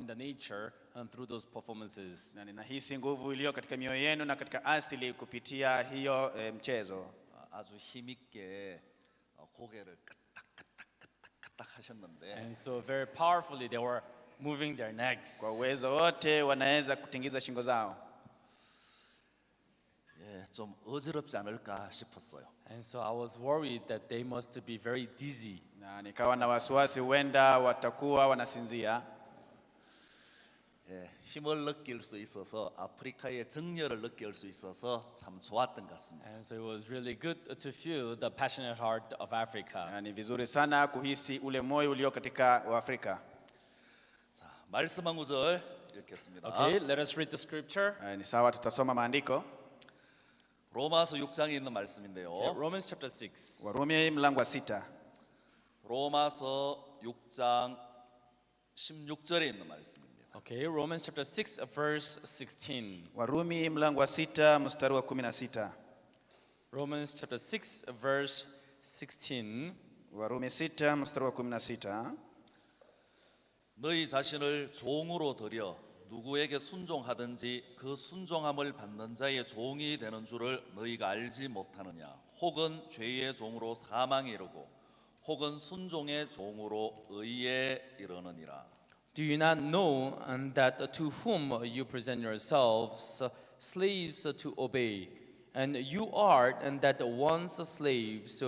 in the nature and through those performances. Na ninahisi nguvu iliyo katika mioyo yenu na katika asili kupitia hiyo mchezo. 아주 힘있게 고개를 까딱까딱 하셨는데. And so very powerfully they were moving their necks. Kwa uwezo wote wanaweza kutingiza shingo zao. 예, 좀 어지럽지 않을까 싶었어요. And so I was worried that they must be very dizzy. Na nikawa na wasiwasi huenda watakuwa wanasinzia. 예, 힘을 느낄 수 있어서 아프리카의 정열을 느낄 수 있어서 참 좋았던 것 같습니다. And so it was really good to feel the passionate heart of Africa. Na ni vizuri sana kuhisi ule moyo ulio katika Afrika. 자, 말씀 한 구절 읽겠습니다. Okay, let us read the scripture. Ni sawa, tutasoma maandiko. 로마서 6장에 있는 말씀인데요. Okay, Romans chapter 6. Warumi mlango wa 6. 로마서 6장 16절에 있는 말씀입니다. Okay, Romans chapter 6 verse 16. Warumi mlango wa 6 mstari wa 16. Romans chapter 6 verse 16. Warumi 6 mstari wa 16. 너희 자신을 종으로 들여 누구에게 순종하든지 그 순종함을 받는 자의 종이 되는 줄을 너희가 알지 못하느냐. 혹은 죄의 종으로 사망에 이르고 혹은 순종의 종으로 의에 이르느니라. Do you not know that to whom you present yourselves slaves to obey, and you are and that one's slaves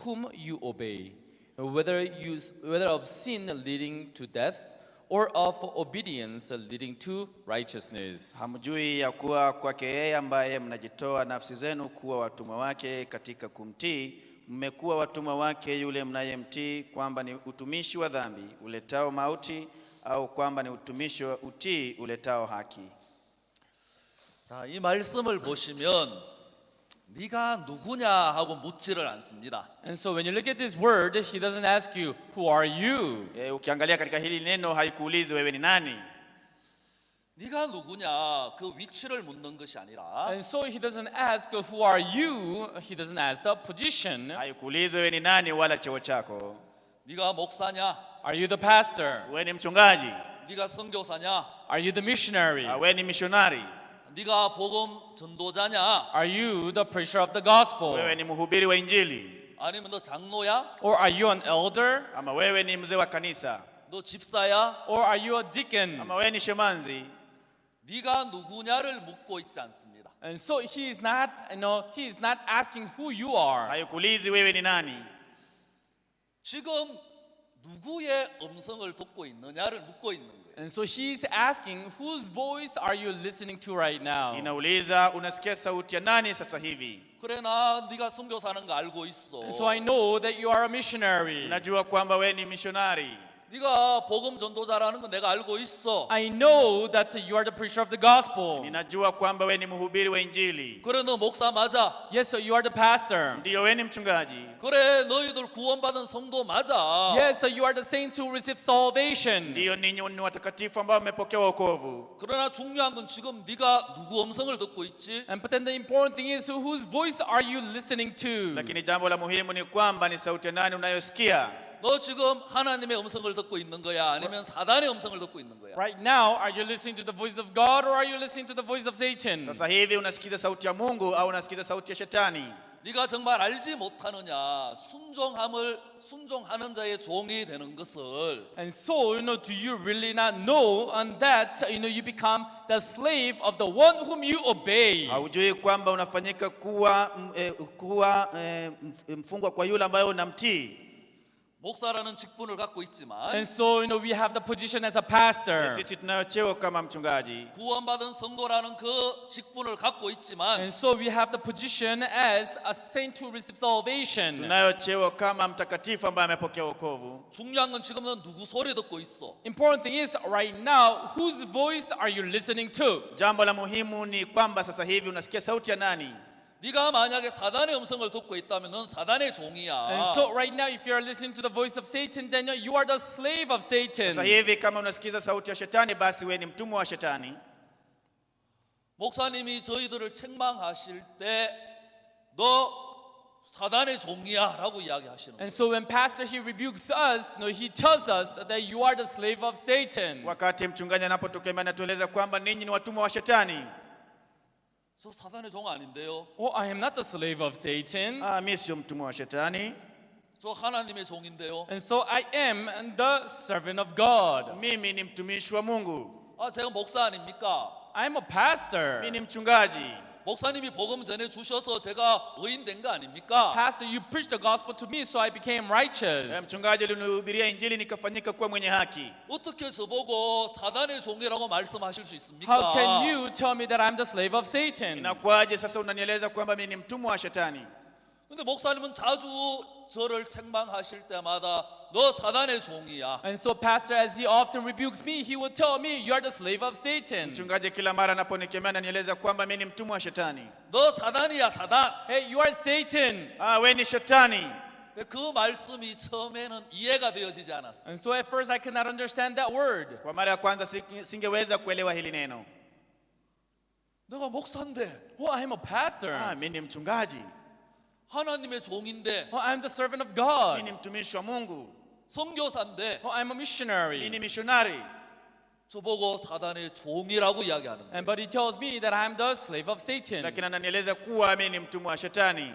whom you obey, whether of sin leading to death or of obedience leading to righteousness? Hamjui ya kuwa kwake yeye ambaye mnajitoa nafsi zenu kuwa watumwa wake katika kumtii, mmekuwa watumwa wake yule mnayemtii, kwamba ni utumishi wa dhambi uletao mauti au kwamba ni utumishi wa utii uletao haki. 자, 이 말씀을 보시면 네가 누구냐 하고 묻지를 않습니다. And so when you look at this word, he doesn't ask you, who are you? Ukiangalia katika hili neno haikuulizi wewe ni nani. 네가 누구냐 그 위치를 묻는 것이 아니라 And so he doesn't ask, who are you? He doesn't ask the position. Haikuulizi wewe ni nani wala cheo chako. 네가 목사냐? Are you the pastor? Wewe ni mchungaji? 네가 선교사냐? Are you the missionary? Wewe ni missionary? 네가 복음 전도자냐? Are you the preacher of the gospel? Wewe ni mhubiri wa injili? 아니면 너 장로야? Or are you an elder? Ama wewe ni mzee wa kanisa? 너 집사야? Or are you a deacon? Ama wewe ni shemanzi? 네가 누구냐를 묻고 있지 않습니다. And so he is not asking who you are. Haikuulizi wewe ni nani. 지금 누구의 음성을 듣고 있느냐를 묻고 있는 거예요. And so he's asking, whose voice are you listening to right now? Inauliza unasikia sauti ya nani sasa hivi? 그래 나 네가 선교사는 거 알고 있어. And so I know that you are a missionary. Najua kwamba wewe ni missionary. 네가 복음 전도자라는 거 내가 알고 있어. I know that you are the preacher of the gospel. Ninajua kwamba wewe ni mhubiri wa injili. 그래 너 목사 맞아. Yes, so you are the pastor. Ndio wewe ni mchungaji. 그래 너희들 구원받은 성도 맞아. Yes, so you are the saints who receive salvation. Ndio ninyi ni watakatifu ambao wamepokea wokovu. 그러나 중요한 건 지금 네가 누구 음성을 듣고 있지? And but then the important thing is, whose voice are you listening to? Lakini jambo la muhimu ni kwamba ni sauti ya nani unayosikia. 너 지금 하나님의 음성을 듣고 있는 거야? 아니면 사단의 음성을 듣고 있는 거야? Right now, are you listening to the voice of God or are you listening to the voice of Satan? Sasa hivi unasikiza sauti ya Mungu au unasikiza sauti ya shetani? 네가 정말 알지 못하느냐? 순종하는 자의 종이 되는 것을. And so, do you really not know and that, you become the slave of the one whom you obey? Haujui kwamba unafanyika kuwa mfungwa kwa yule ambaye unamtii? 목사라는 직분을 갖고 있지만 And so, we have the position as a pastor. Sisi tunayo cheo kama mchungaji. 구원받은 성도라는 그 직분을 갖고 있지만 And so we have the position as a saint who receives salvation. Tunayo cheo kama mtakatifu ambaye amepokea wokovu. 중요한 건 지금 넌 누구 소리 듣고 있어? Important thing is right now, whose voice are you listening to? Jambo la muhimu ni kwamba sasa hivi unasikia sauti ya nani? 네가 만약에 사단의 음성을 듣고 있다면 넌 사단의 종이야. And so right now, if you are listening to the voice of Satan, then you are the slave of Satan. Sasa hivi kama unasikiza sauti ya shetani, basi wewe ni mtumwa wa shetani. 목사님이 저희들을 책망하실 때 너 사단의 종이야라고 이야기하시는 거예요. And so when pastor he rebukes us, he tells us that you are the slave of Satan. Wakati mchungaji anapotukemea anatueleza kwamba ninyi ni watumwa wa shetani. 저 사단의 종 아닌데요. Oh, I am not the slave of Satan. Mimi sio mtumwa wa shetani. 저 하나님의 종인데요. And so I am the servant of God. Mimi ni mtumishi wa Mungu. 제가 목사 아닙니까? I'm a pastor. Mimi ni mchungaji. 목사님이 복음 전해 주셔서 제가 의인된 거 아닙니까? Pastor, you preached the gospel to me so I became righteous. Mchungaji alinihubiria injili nikafanyika kuwa mwenye haki. 어떻게 저보고 사단의 종이라고 말씀하실 수 있습니까? How can you tell me that I'm the slave of Satan? Inakuwaje sasa unanieleza kwamba mimi ni mtumwa wa shetani? 근데 목사님은 자주 저를 책망하실 때마다 너 사단의 종이야. And so pastor, as he often rebukes me, he will tell me, you are the slave of Satan. Mchungaji kila mara anaponikemea ananieleza kwamba mimi ni mtumwa wa shetani. 너 사단이야 사단. Hey, you are Satan. Wewe ni shetani. 그 말씀이 처음에는 이해가 되어지지 않았어요. And so at first I could not understand that word. Kwa mara ya kwanza singeweza kuelewa hili neno. 내가 목사인데. Oh, I am a pastor. Mimi ni mchungaji. 하나님의 종인데. Oh, I'm the servant of Mimi God. ni mtumishi wa Mungu. 선교사인데. Oh, I'm a Mimi missionary. ni missionary. 저보고 사단의 종이라고 이야기하는 거예요. But he tells me that I'm the slave of Satan. Lakini ananieleza kuwa mimi ni mtumwa wa shetani.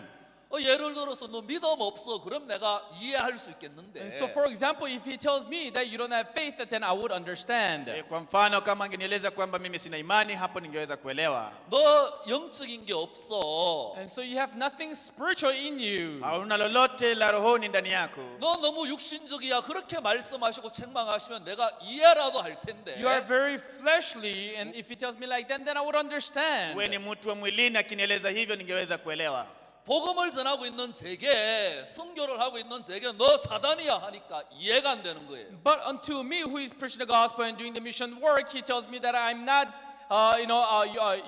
예를 들어서 너 믿음 없어. 그럼 내가 이해할 수 있겠는데. And so for example, if he tells me that you don't have faith, then I would understand. Kwa mfano kama angenieleza kwamba mimi sina imani, hapo ningeweza kuelewa. 너 영적인 게 없어. And so you have nothing spiritual in you. Hauna lolote la rohoni ndani yako. 너 너무 육신적이야. 그렇게 말씀하시고 책망하시면 내가 이해라도 할 텐데. You are very fleshly, and if he tells me like that, then I would understand. Wewe ni mtu wa mwilini, akinieleza hivyo ningeweza kuelewa. 복음을 전하고 있는 제게 선교를 하고 있는 제게 너 사단이야 하니까 이해가 안 되는 거예요. But unto me, who is preaching the gospel and doing the mission work, he tells me that I'm not,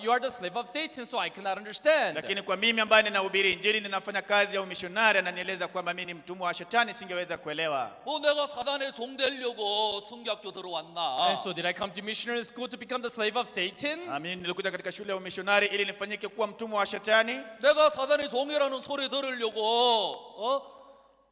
you are the slave of Satan, so I cannot understand. Lakini kwa mimi ambaye ninahubiri injili, ninafanya kazi ya umishonari, ananieleza kwamba mimi ni mtumwa wa shetani, singeweza kuelewa. 뭐 내가 사단의 종 되려고 선교학교 들어왔나? And so did I come to missionary school to become the slave of Satan? Mimi nilikuja katika shule ya umishonari ili nifanyike kuwa mtumwa wa shetani. 내가 사단의 종이라는 소리 들으려고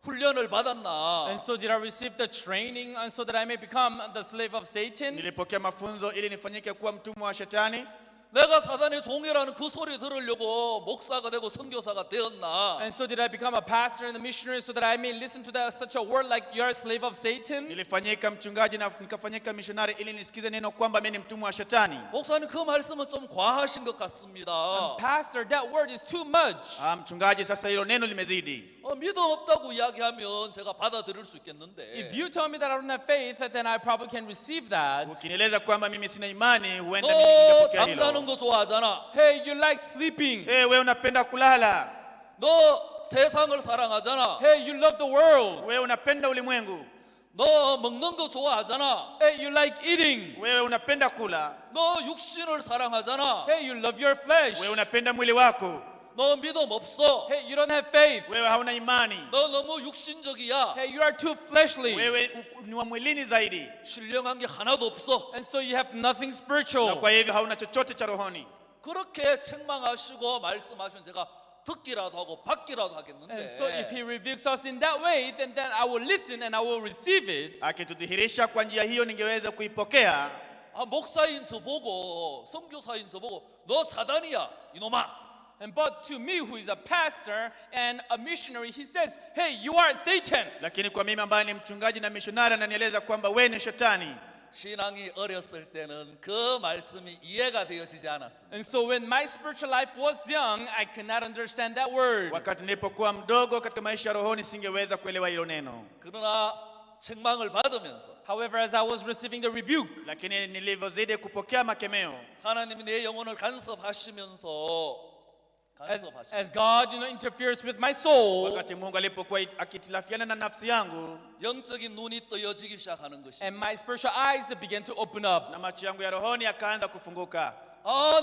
훈련을 받았나? And so did I receive the training and so that I may become the slave of Satan? Nilipokea mafunzo ili nifanyike kuwa mtumwa wa shetani. 내가 사단의 종이라는 그 소리 들으려고 목사가 되고 선교사가 되었나? And so did I become a pastor and a missionary so that I may listen to such a word like you're a slave of Satan? Nilifanyika mchungaji na nikafanyika missionary ili nisikize neno kwamba mimi ni mtumwa wa shetani. 목사님 그 말씀은 좀 과하신 것 같습니다. Pastor, that word is too much. Mchungaji, sasa hilo neno limezidi. 믿음 없다고 이야기하면 제가 받아들일 수 있겠는데. If you tell me that I don't have faith, then I probably can receive that. Ukinieleza kwamba mimi sina imani, huenda 너 mimi ningepokea hilo. 잠자는 거 좋아하잖아. Hey, you like sleeping. Wewe unapenda kulala. 너 세상을 사랑하잖아. Hey, you love the world. Wewe unapenda ulimwengu. 너 먹는 거 좋아하잖아. Hey, you like eating. Wewe unapenda kula. 너 육신을 사랑하잖아. Hey, you love your flesh. Wewe unapenda mwili wako. 너 믿음 없어. Hey, you don't have faith. Wewe hauna imani. 너 너무 육신적이야. Hey, you are too fleshly. Wewe ni wa mwilini zaidi. 신령한 게 하나도 없어. And so you have nothing Na spiritual. kwa hivyo hauna chochote cha rohoni. 그렇게 책망하시고 말씀하시면 제가 듣기라도 하고 받기라도 하겠는데. And so if he rebukes us in that way, then I will listen and I will receive it. Akitudhihirisha kwa njia hiyo ningeweza kuipokea. 목사인 저보고 선교사인 저보고 너 사단이야 이놈아. But to me, who is a pastor and a missionary, he says, hey, you are Satan. Lakini kwa mimi ambaye ni mchungaji na missionary ananieleza kwamba wewe ni shetani. 신앙이 어렸을 때는 그 말씀이 이해가 되어지지 않았습니다. And so when my spiritual life was young, I could not understand that word. Wakati nilipokuwa mdogo katika maisha ya rohoni singeweza kuelewa hilo neno. 그러나 책망을 받으면서 However, as I was receiving the rebuke, Lakini nilivyozidi kupokea makemeo, 하나님이 내 영혼을 간섭하시면서 as God, interferes with my soul, wakati Mungu alipokuwa akitilafiana na nafsi yangu 영적인 눈이 떠여지기 시작하는 것입니다. and my spiritual eyes began to open up. na macho yangu ya rohoni yakaanza kufunguka.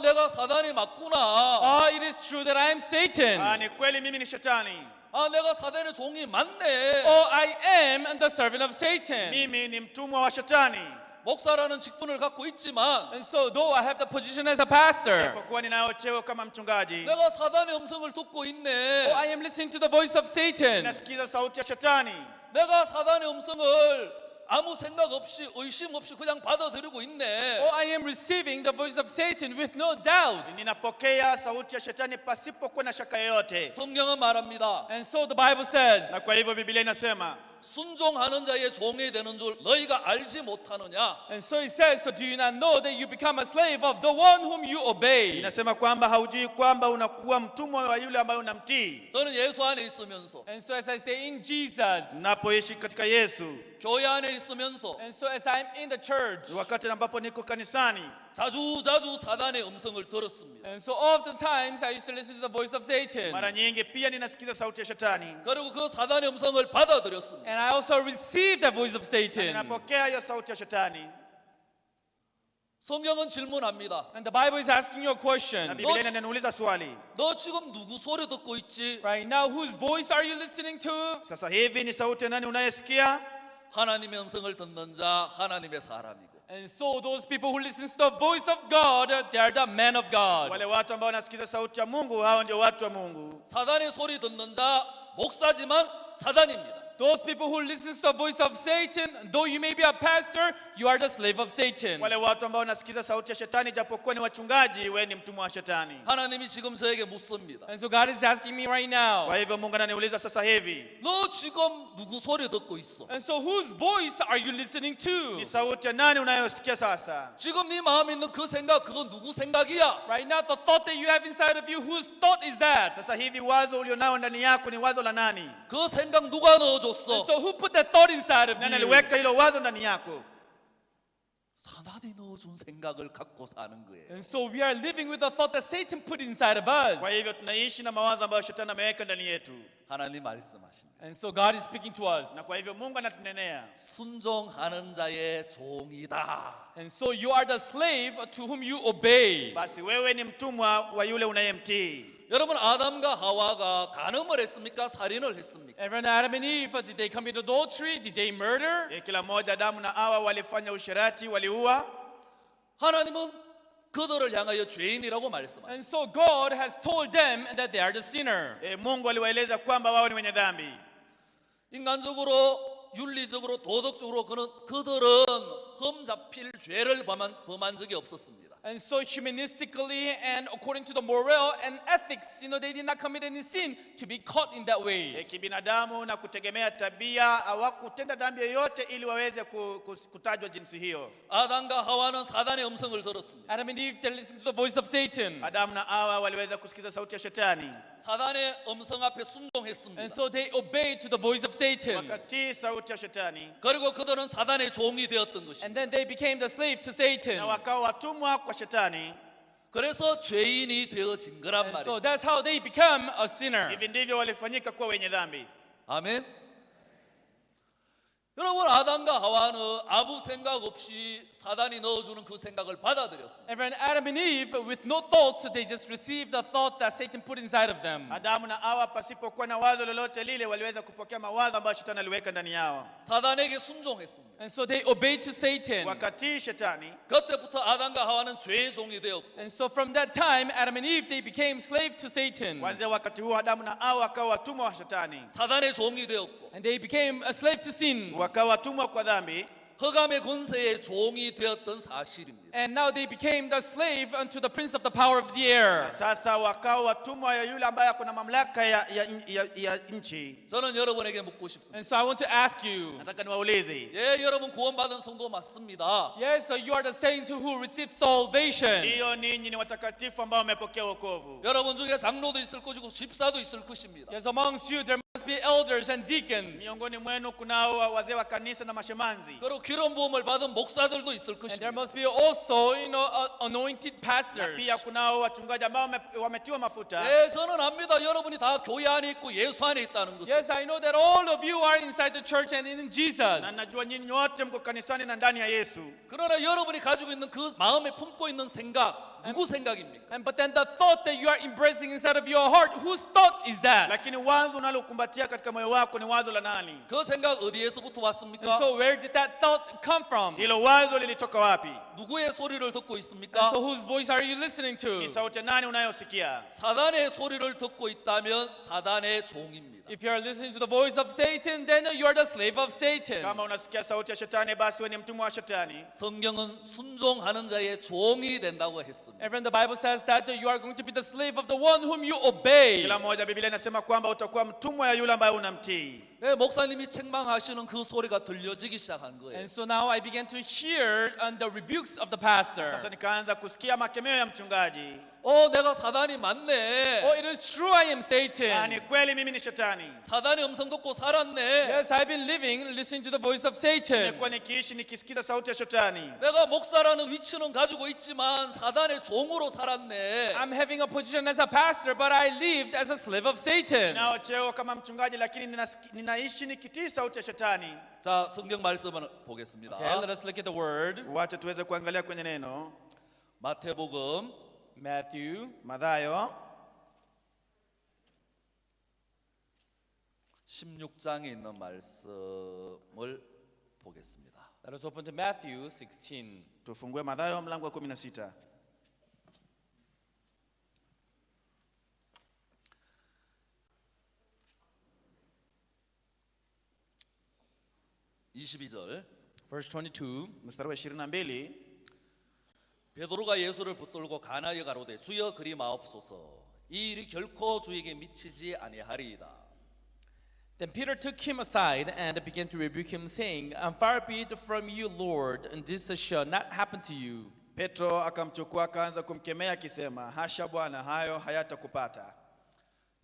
내가 사단이 맞구나. It is true that I am Satan. Ni kweli mimi ni shetani. 내가 사단의 종이 맞네. I am the servant of Satan. Mimi ni mtumwa wa shetani. 목사라는 직분을 갖고 있지만 And so, though I have the position as a pastor, Kwa kuwa ninao cheo kama mchungaji, 내가 사단의 음성을 듣고 있네. I am listening to the voice of Satan. nasikiza sauti ya shetani. 내가 사단의 음성을 아무 생각 없이 의심 없이 그냥 받아들이고 있네. I am receiving the voice of Satan with no doubt. Ninapokea sauti ya shetani pasipokuwa na shaka yoyote. 성경은 말합니다. And so the Bible says, Na kwa hivyo Biblia inasema, 순종하는 자의 종이 되는 줄 너희가 알지 못하느냐? and so it says, so do you not know that you become a slave of the one whom you obey? inasema kwamba haujui kwamba unakuwa mtumwa wa yule ambaye unamtii. 저는 예수 안에 있으면서 And so as I stay in Jesus, Napoishi katika Yesu, 교회 안에 있으면서 and so as I'm in the church, wakati ambapo niko kanisani, 자주 사단의 음성을 들었습니다. and so oftentimes I used to listen to the voice of Satan. mara nyingi pia ninasikiza sauti ya shetani. 그리고 그 사단의 음성을 받아들였습니다. And I also received the voice of Satan. Ninapokea hiyo sauti ya shetani. 성경은 질문합니다. And the Bible is asking you a Na question. Biblia inaniuliza swali, 너 지금 누구 소리 듣고 있지? Right now, whose voice are you listening to? sasa hivi ni sauti ya nani unayesikia? 하나님의 음성을 듣는 자, 하나님의 사람이고. And so those people who listen to the voice of God, they are the men of God. Wale watu ambao wanasikiza sauti ya Mungu, hao ndio watu wa Mungu. 사단의 소리 듣는 자, 목사지만 사단입니다. Those people who listen to the voice of Satan, though you may be a pastor, you are the slave of Satan. Wale watu ambao wanasikiza sauti ya shetani, japokuwa ni wachungaji, wewe ni mtumwa wa shetani. 하나님이 지금 저에게 묻습니다. And so God is asking me right now. Kwa hivyo Mungu ananiuliza sasa hivi, 너 지금 누구 소리 듣고 있어? And so whose voice are you listening to? ni sauti ya nani unayosikia sasa? 지금 네 마음에 있는 그 생각, 그건 누구 생각이야? Right now, the thought that you have inside of you, whose thought is that? Sasa hivi wazo ulionao ndani yako ni wazo la nani? 그 생각 누가 And 넣어줬어? so who put that thought inside of Nani you? aliweka hilo wazo ndani yako? 사단이 넣어준 생각을 갖고 사는 거예요. And so we are living with the thought that Satan put inside of us. Kwa hivyo tunaishi na mawazo ambayo shetani ameweka ndani yetu. 하나님 말씀하십니다. And so God is speaking to us. Na kwa hivyo Mungu anatunenea, 순종하는 자의 종이다. And so you are the slave to whom you obey. basi wewe ni mtumwa wa yule unayemtii. 여러분 아담과 하와가 간음을 했습니까? 살인을 했습니까? Everyone, Adam and Eve, did they commit adultery? Did they murder? Kila mmoja, Adamu na Hawa, walifanya usherati, waliua. 하나님은 그들을 향하여 죄인이라고 말씀하십니다. And so God has told them that they are the sinner. Mungu aliwaeleza kwamba wao ni wenye dhambi. 인간적으로 윤리적으로 도덕적으로 그들은 흠 잡힐 죄를 범한 적이 없었습니다. And so humanistically and according to the moral and ethics, they did not commit any sin to be caught in that way. Kibinadamu na kutegemea tabia, hawakutenda dhambi yoyote ili waweze kutajwa jinsi hiyo. 아담과 하와는 사단의 음성을 들었습니다. Adam and Eve, they listened to the voice of Satan. Adamu na Hawa waliweza kusikiza sauti ya shetani, 사단의 음성 앞에 순종했습니다. And so they obeyed to the voice of Satan. wakatii sauti ya shetani, 그리고 그들은 사단의 종이 되었던 것입니다. And then they became the slave to na Satan. wakawa watumwa kwa shetani. 그래서 죄인이 되어진 거란 And so 말이에요. that's how they become a sinner. Hivi ndivyo walifanyika kuwa wenye dhambi. 아멘. 여러분 아담과 하와는 아무 생각 없이 사단이 넣어주는 그 생각을 받아들였습니다. Everyone, Adam and Eve, with no thoughts, they just received the thought that Satan put inside of them. Adamu na Hawa pasipokuwa na wazo lolote lile, waliweza kupokea mawazo ambayo shetani aliweka ndani yao, 사단에게 순종했습니다. And so they obeyed to Satan. wakatii shetani. 그때부터 아담과 하와는 죄의 종이 되었고 And so from that time, Adam and Eve, they became slave to Satan. Kuanzia wakati huo Adamu na Hawa wakawa watumwa wa shetani, 사단의 종이 되었고 And they became a slave to sin. wakawa watumwa kwa dhambi, 흑암의 권세의 종이 되었던 사실입니다. And now they became the slave unto the prince of the power of the air. sasa wakawa watumwa ya yule ambaye ako na mamlaka ya nchi. 저는 여러분에게 묻고 싶습니다. And so I want to ask you, Nataka niwaulize, 예, 여러분 구원받은 성도 맞습니다. yes, so you are the saints who received salvation. ndiyo ninyi ni watakatifu ambao wamepokea wokovu? 여러분 중에 장로도 있을 것이고 집사도 있을 것입니다. Yes, amongst you there must be elders and deacons. Miongoni mwenu kunao wazee wa kanisa na mashemanzi, 그리고 기름 부음을 받은 목사들도 있을 And there 것입니다. must be also, anointed pastors. pia kunao wachungaji ambao wametiwa mafuta. 예, 저는 압니다. 여러분이 다 교회 안에 있고 예수 안에 있다는 것을. Yes, I know that all of you are inside the church and in Jesus. Na najua nyinyi wote mko kanisani na ndani ya Yesu, 그러나 여러분이 가지고 있는 그 마음에 품고 있는 생각, 누구 생각입니까? But then the thought that you are embracing inside of your heart, whose thought is that? Lakini wazo unalokumbatia katika moyo wako ni wazo la nani? 그 생각 어디에서부터 And 왔습니까? so where did that thought come from? Hilo wazo lilitoka wapi? 누구의 소리를 듣고 And 있습니까? so whose voice are you listening to? Ni sauti ya nani unayosikia? 사단의 소리를 듣고 있다면 사단의 종입니다. If you are listening to the voice of Satan, then you are the slave of Satan. Kama unasikia sauti ya shetani, basi wewe ni mtumwa wa shetani. 성경은 순종하는 자의 종이 된다고 했습니다. And friend, the Bible says that you are going to be the slave of the one whom you obey. Kila mmoja Biblia inasema kwamba utakuwa mtumwa ya yule ambaye unamtii. 네, 목사님이 책망하시는 그 소리가 들려지기 시작한 거예요. And so now I began to hear the rebukes of the pastor. Sasa nikaanza kusikia makemeo ya mchungaji. 내가 사단이 맞네. Oh, it is true I am Ni Satan. kweli mimi ni shetani. 사단의 음성 듣고 살았네. Yes, I've been living, listening to the voice of Satan. Nimekuwa nikiishi nikisikiza sauti ya shetani. 내가 목사라는 위치는 가지고 있지만 사단의 종으로 살았네. I'm having a position as a pastor, but I lived as a slave of Satan. Nao cheo kama mchungaji, lakini ninaishi nikitii sauti ya shetani. 자, 성경 말씀을 보겠습니다. Okay, let us look at the word. Wacha tuweze kuangalia kwenye neno. 마태복음 Matthew, Mathayo 16장에 있는 말씀을 보겠습니다. let us open to Matthew 16. tufungue Mathayo mlango wa 16. 22절 Verse 22. Mstari wa 22. 베드로가 예수를 붙들고 가나에 가로되 주여 그리 마옵소서 이 일이 결코 주에게 미치지 아니하리이다. Then Peter took him aside and began to rebuke him, saying, Far be it from you, Lord, and this shall not happen to you. Petro akamchukua akaanza kumkemea akisema, hasha Bwana, hayo hayatakupata.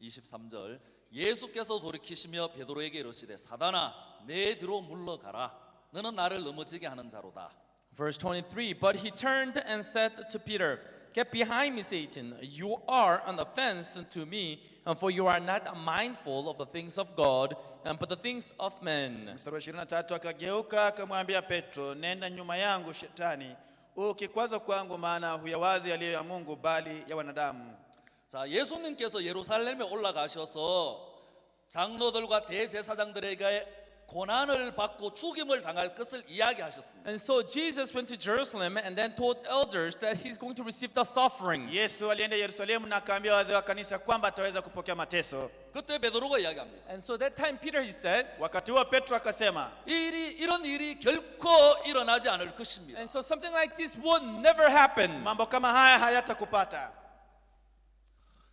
23절 예수께서 돌이키시며 베드로에게 이르시되 사단아 내 뒤로 물러가라 너는 나를 넘어지게 하는 자로다. Verse 23. But he turned and said to Peter, Get behind me, Satan. You are an offense to me, for you are not mindful of the things of God, but the things of men. Mstari wa 23, akageuka akamwambia Petro, nenda nyuma yangu shetani, ukikwaza kwangu, maana huyawazi yaliyo ya Mungu bali ya wanadamu. 자, 예수님께서 예루살렘에 올라가셔서 장로들과 대제사장들에게 고난을 받고 죽임을 당할 것을 이야기하셨습니다. And so Jesus went to Jerusalem and then told elders that he's going to receive the suffering. Yesu alienda Yerusalemu na akaambia wazee wa kanisa kwamba ataweza kupokea mateso. 그때 베드로가 이야기합니다. And so that time Peter, he said, Wakati huo Petro akasema, 이런 일이 결코 일어나지 않을 것입니다. and so something like this would never happen. mambo kama haya hayatakupata.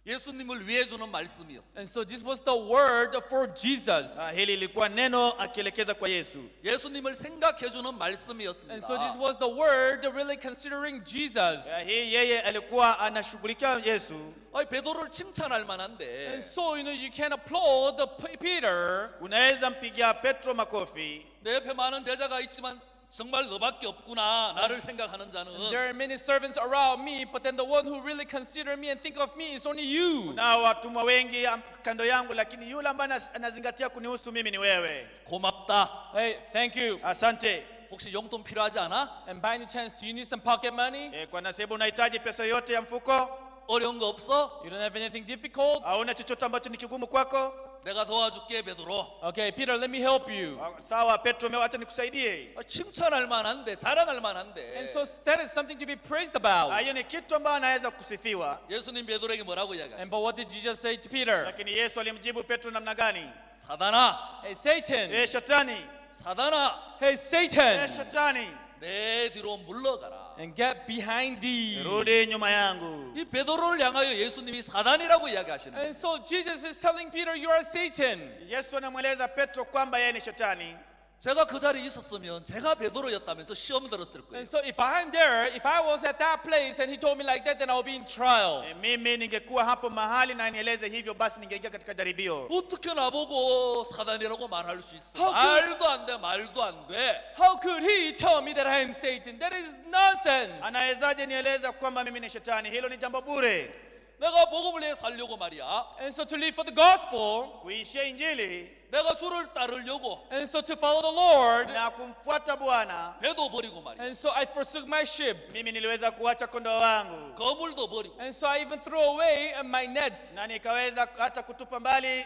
예수님을 위해 주는 말씀이었습니다. And so this was the word for Jesus. Hili lilikuwa neno akielekeza kwa Yesu. 예수님을 생각해 주는 And 말씀이었습니다. so this was the word really considering Jesus. Hii yeye alikuwa anashughulikia Yesu. 베드로를 칭찬할 만한데 And so, you can applaud Peter. Unaweza mpigia Petro makofi. 내 옆에 많은 제자가 있지만 정말 너밖에 없구나 나를 생각하는 자는. There are many servants around me, but then the one who really consider me and think of me is only you. Na watumwa wengi kando yangu, lakini yule ambaye anazingatia kunihusu mimi ni wewe. 고맙다. Hey, thank you. Asante. 혹시 용돈 필요하지 않아? And by any chance, do you need some pocket money? Kwa nasibu unahitaji pesa yote ya mfuko? 어려운 거 없어? You don't have anything difficult? Hauna chochote ambacho ni kigumu kwako? 내가 도와줄게 베드로. Okay, Peter, let me help you. Sawa Petro, acha nikusaidie. 칭찬할 만한데 자랑할 만한데. And so that is something to be praised about. Hiyo ni kitu ambacho anaweza kusifiwa. 예수님 베드로에게 뭐라고 이야기하셨어요? And but what did Jesus say to Peter? Lakini Yesu alimjibu Petro namna gani? 사단아, Hey, Satan. Shetani. 사단아, Hey, Satan. Shetani. 내 뒤로 물러가라. And get behind thee. Rudi nyuma yangu. 이 베드로를 향하여 예수님이 사단이라고 이야기하시는 거예요. And so Jesus is telling Peter, you are Satan. Yesu anamweleza Petro kwamba yeye ni shetani. 제가 그 자리에 있었으면 제가 베드로였다면서 시험 들었을 거예요. And so if I'm there, if I was at that place and he told me like that, then I'll be in trial. Mimi ningekuwa hapo mahali na nieleze hivyo, basi ningeingia katika jaribio. 어떻게 나보고 사단이라고 말할 수 있어? How 말도 안 돼, 말도 안 돼. How could he tell me that I am Satan? That is nonsense. Anawezaje nieleza kwamba mimi ni shetani? Hilo ni jambo bure. 내가 복음을 위해 살려고 말이야. And so to live for the gospel, Kuishia injili 내가 주를 따르려고 And so to follow the Lord, na kumfuata Bwana, 배도 버리고 말이야. and so I forsook my ship. mimi niliweza kuacha kondoo wangu 거물도 버리고 And so I even threw away my net. na nikaweza hata kutupa mbali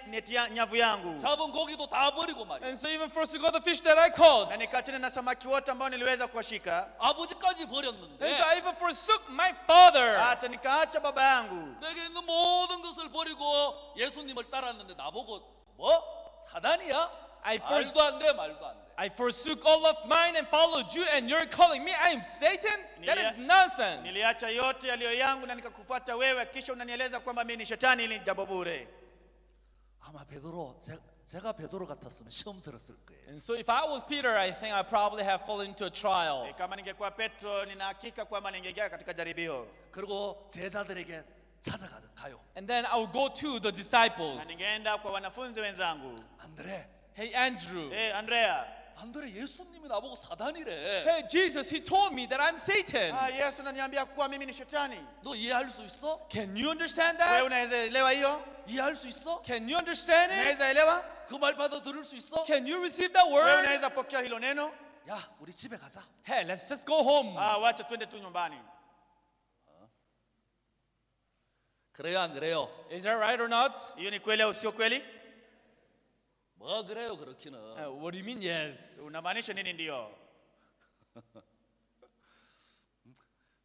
nyavu yangu, 잡은 고기도 다 버리고 말이야. And so even forsook all the fish that I caught. na nikaachana na samaki wote ambao niliweza kuwashika, 아버지까지 And 버렸는데 so I even forsook my father. hata nikaacha baba yangu. 내게 있는 모든 것을 버리고 예수님을 따랐는데 나보고 뭐? 사단이야? 말도 안 돼, 말도 안 돼. I forsook all of mine and followed you, and you're calling me I am Satan? That is nonsense. Niliacha yote yaliyo yangu na nikakufuata wewe, kisha unanieleza kwamba mimi ni shetani. Ili jambo bure. 아마 베드로 제가 베드로 같았으면 시험 들었을 거예요. And so if I was Peter, I think I probably have fallen into a trial. Kama ningekuwa Petro, nina hakika kwamba ningeingia katika jaribio, 그리고 제자들에게 찾아가요. And then I would go to the na disciples. ningeenda kwa wanafunzi wenzangu. 안드레, Hey, Andrew. Andrea, 안드레 예수님이 나보고 사단이래. Hey, Jesus, he told me that I'm Satan. Yesu ananiambia kuwa mimi ni shetani. 너 이해할 수 있어? Can you understand Wewe that? unaweza elewa hiyo? 이해할 수 있어? Can you understand it? Unaweza elewa? 그 말 받아 들을 수 있어? Can you receive that Wewe word? unaweza pokea hilo neno? 야, 우리 집에 가자. Hey, let's just go home. Wacha twende tu nyumbani. 그래요, 안 그래요? Is that right or not? Hiyo ni kweli au sio kweli? 뭐 그래요, 그렇기는. What do you mean, yes? Unamaanisha nini? Ndio.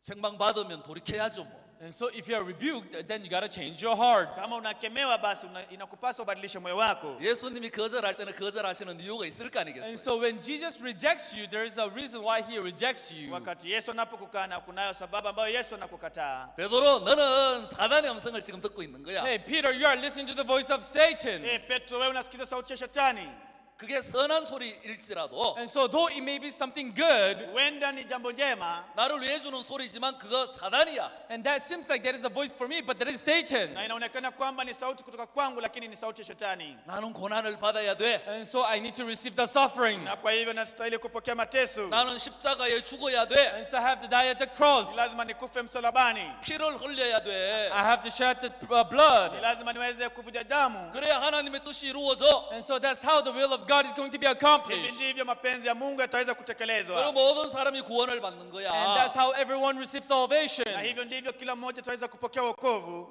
책망 받으면 돌이켜야죠, 뭐. And so if you are rebuked, then you got to change your heart. Kama unakemewa, basi inakupasa ubadilishe moyo wako. 예수님이 거절할 때는 거절하시는 이유가 있을 거 And 아니겠어요? so when Jesus rejects you, there is a reason why he rejects you. Wakati Yesu anapokukana, kunayo sababu ambayo Yesu anakukataa. 베드로, 너는 사단의 음성을 지금 듣고 있는 거야. Hey, Peter, you are listening to the voice of Satan. Petro, wewe unasikiza sauti ya shetani. 그게 선한 소리일지라도 And so though it may be something good, Huenda ni jambo njema 나를 위해 주는 소리지만 그거 사단이야. and that seems like that is the voice for me, but that is Satan. na inaonekana kwamba ni sauti kutoka kwangu, lakini ni sauti ya shetani, 나는 고난을 받아야 돼. And so I need to receive the suffering. na kwa hivyo nastahili kupokea mateso. 나는 십자가에 죽어야 돼. And so I have to die at the cross. Lazima nikufe msalabani, 피를 흘려야 돼. I have to shed the ni blood. lazima niweze kuvuja damu. 그래야 하나님의 뜻이 이루어져. And so that's how the will of God is going to be Hivi accomplished. ndivyo mapenzi ya Mungu yataweza 그리고 kutekelezwa, 모든 사람이 구원을 받는 And 거야. that's how everyone receives salvation. na hivyo ndivyo kila mmoja ataweza kupokea wokovu.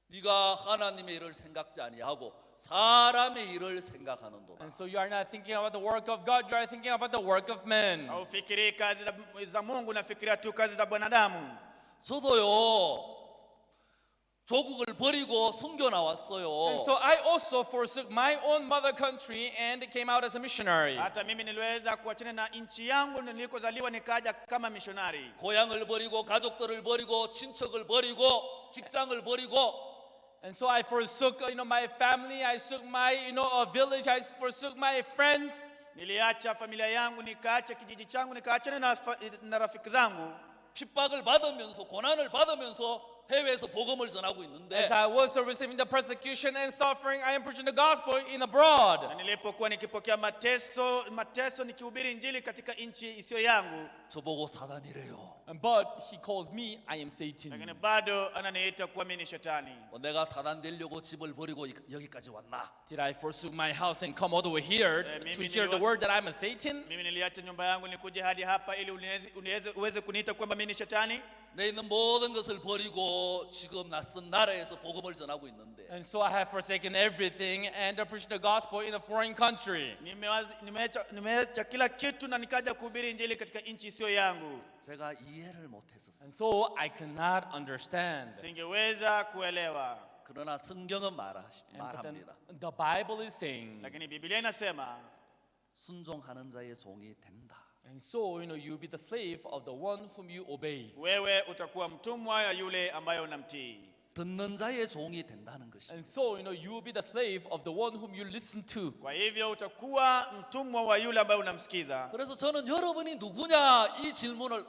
네가 하나님의 일을 생각지 아니하고 사람의 일을 생각하는도다. And so you are not thinking about the work of God, you are thinking about the work of men. Haufikirii kazi za Mungu, nafikiria tu kazi za binadamu. 저도요 조국을 버리고 순교 나왔어요. And so I also forsook my own mother country and came out as a missionary. Hata mimi niliweza kuachana na nchi yangu nilikozaliwa, nikaja kama mishonari. 고향을 버리고 가족들을 버리고 친척을 버리고 직장을 버리고 And so I forsook, my family, I forsook my, village, I forsook my friends. Niliacha familia yangu, nikaacha kijiji changu, nikaachana na rafiki zangu. 핍박을 받으면서 고난을 받으면서 해외에서 복음을 전하고 있는데 As I was receiving the persecution and suffering, I am preaching the gospel in abroad. Na nilipokuwa nikipokea mateso nikihubiri injili katika nchi isiyo yangu, 저보고 사단이래요. But he calls me, I am Satan. lakini bado ananiita kuwa mimi ni shetani. 내가 사단 되려고 집을 버리고 여기까지 왔나? Did I forsook my house and come all the way here to hear the word that I'm a Satan? Mimi niliacha nyumba yangu nikuje hadi hapa ili uweze kuniita kwamba mimi ni shetani? 내 있는 모든 것을 버리고 지금 낯선 나라에서 복음을 전하고 있는데 And so I have forsaken everything and preached the gospel in a foreign country. Nimeacha kila kitu na nikaja kuhubiri injili katika nchi isiyo yangu. 제가 이해를 못했었어요. And so I could not understand. Singeweza kuelewa. 그러나 성경은 But then 말합니다. the Bible is saying, Lakini Biblia inasema 순종하는 자의 종이 된다. and so, you'll be the slave of the one whom you obey. wewe utakuwa mtumwa ya yule ambaye unamtii. 듣는 자의 종이 된다는 것이. And so, you will be the slave of the one whom you listen to. Kwa hivyo utakuwa mtumwa wa yule ambaye unamsikiza. 그래서 저는 여러분이 누구냐 이 질문을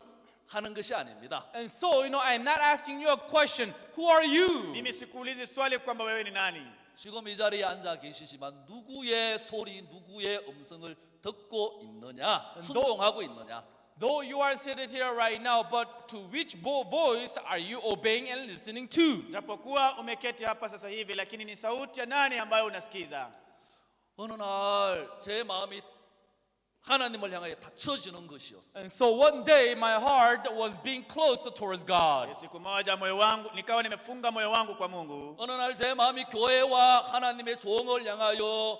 하는 것이 아닙니다. And so, I'm not asking you a question, who are you? Mimi sikuulizi swali kwamba wewe ni nani. 지금 이 자리에 앉아 계시지만 누구의 소리, 누구의 음성을 듣고 있느냐, 순종하고 있느냐. Though you are seated here right now, but to which voice are you obeying and listening to? Japokuwa umeketi hapa sasa hivi, lakini ni sauti ya nani ambayo unasikiza? 어느 날 제 마음이 하나님을 향하여 닫혀지는 것이었어요. And so one day my heart was being closed towards God. Siku moja moyo wangu nikawa nimefunga moyo wangu kwa Mungu. 어느 날 제 마음이 교회와 하나님의 종을 향하여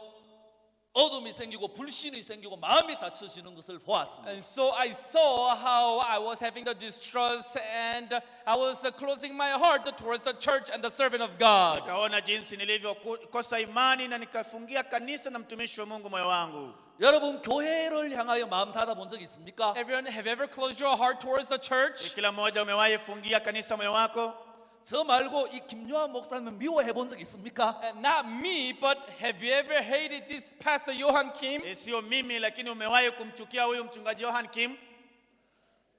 어둠이 생기고 불신이 생기고 마음이 닫혀지는 것을 보았습니다. And so I saw how I was having the distrust and I was closing my heart towards the church and the servant of God. Nikaona jinsi nilivyokosa imani na nikafungia kanisa na mtumishi wa Mungu moyo wangu. 여러분 교회를 향하여 마음 닫아 본 적 있습니까? Everyone, have you ever closed your heart towards the church? Kila mmoja umewahi fungia kanisa moyo wako? 저 말고 이 김요한 목사님 미워해 본 적 있습니까? Not me, but have you ever hated this Pastor Johan Kim? Sio mimi, lakini umewahi kumchukia huyu mchungaji Johan Kim?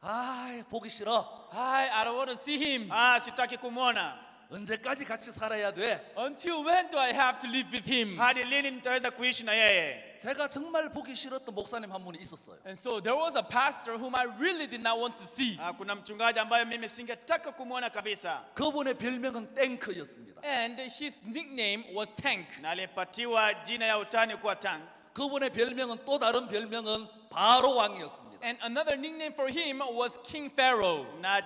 아, 보기 싫어. I don't want to see him. Sitaki kumwona. 언제까지 같이 살아야 돼? Until when do I have to live with him? Hadi lini nitaweza kuishi na yeye? 제가 정말 보기 싫었던 목사님 한 분이 있었어요. And so there was a pastor whom I really did not want to see. Kuna mchungaji ambaye mimi singetaka kumwona kabisa. 그분의 별명은 탱크였습니다. And his nickname was Tank. Na alipatiwa jina ya utani kuwa Tank. 그분의 별명은 또 다른 별명은 바로 왕이었습니다. And another nickname for him was King Pharaoh. Na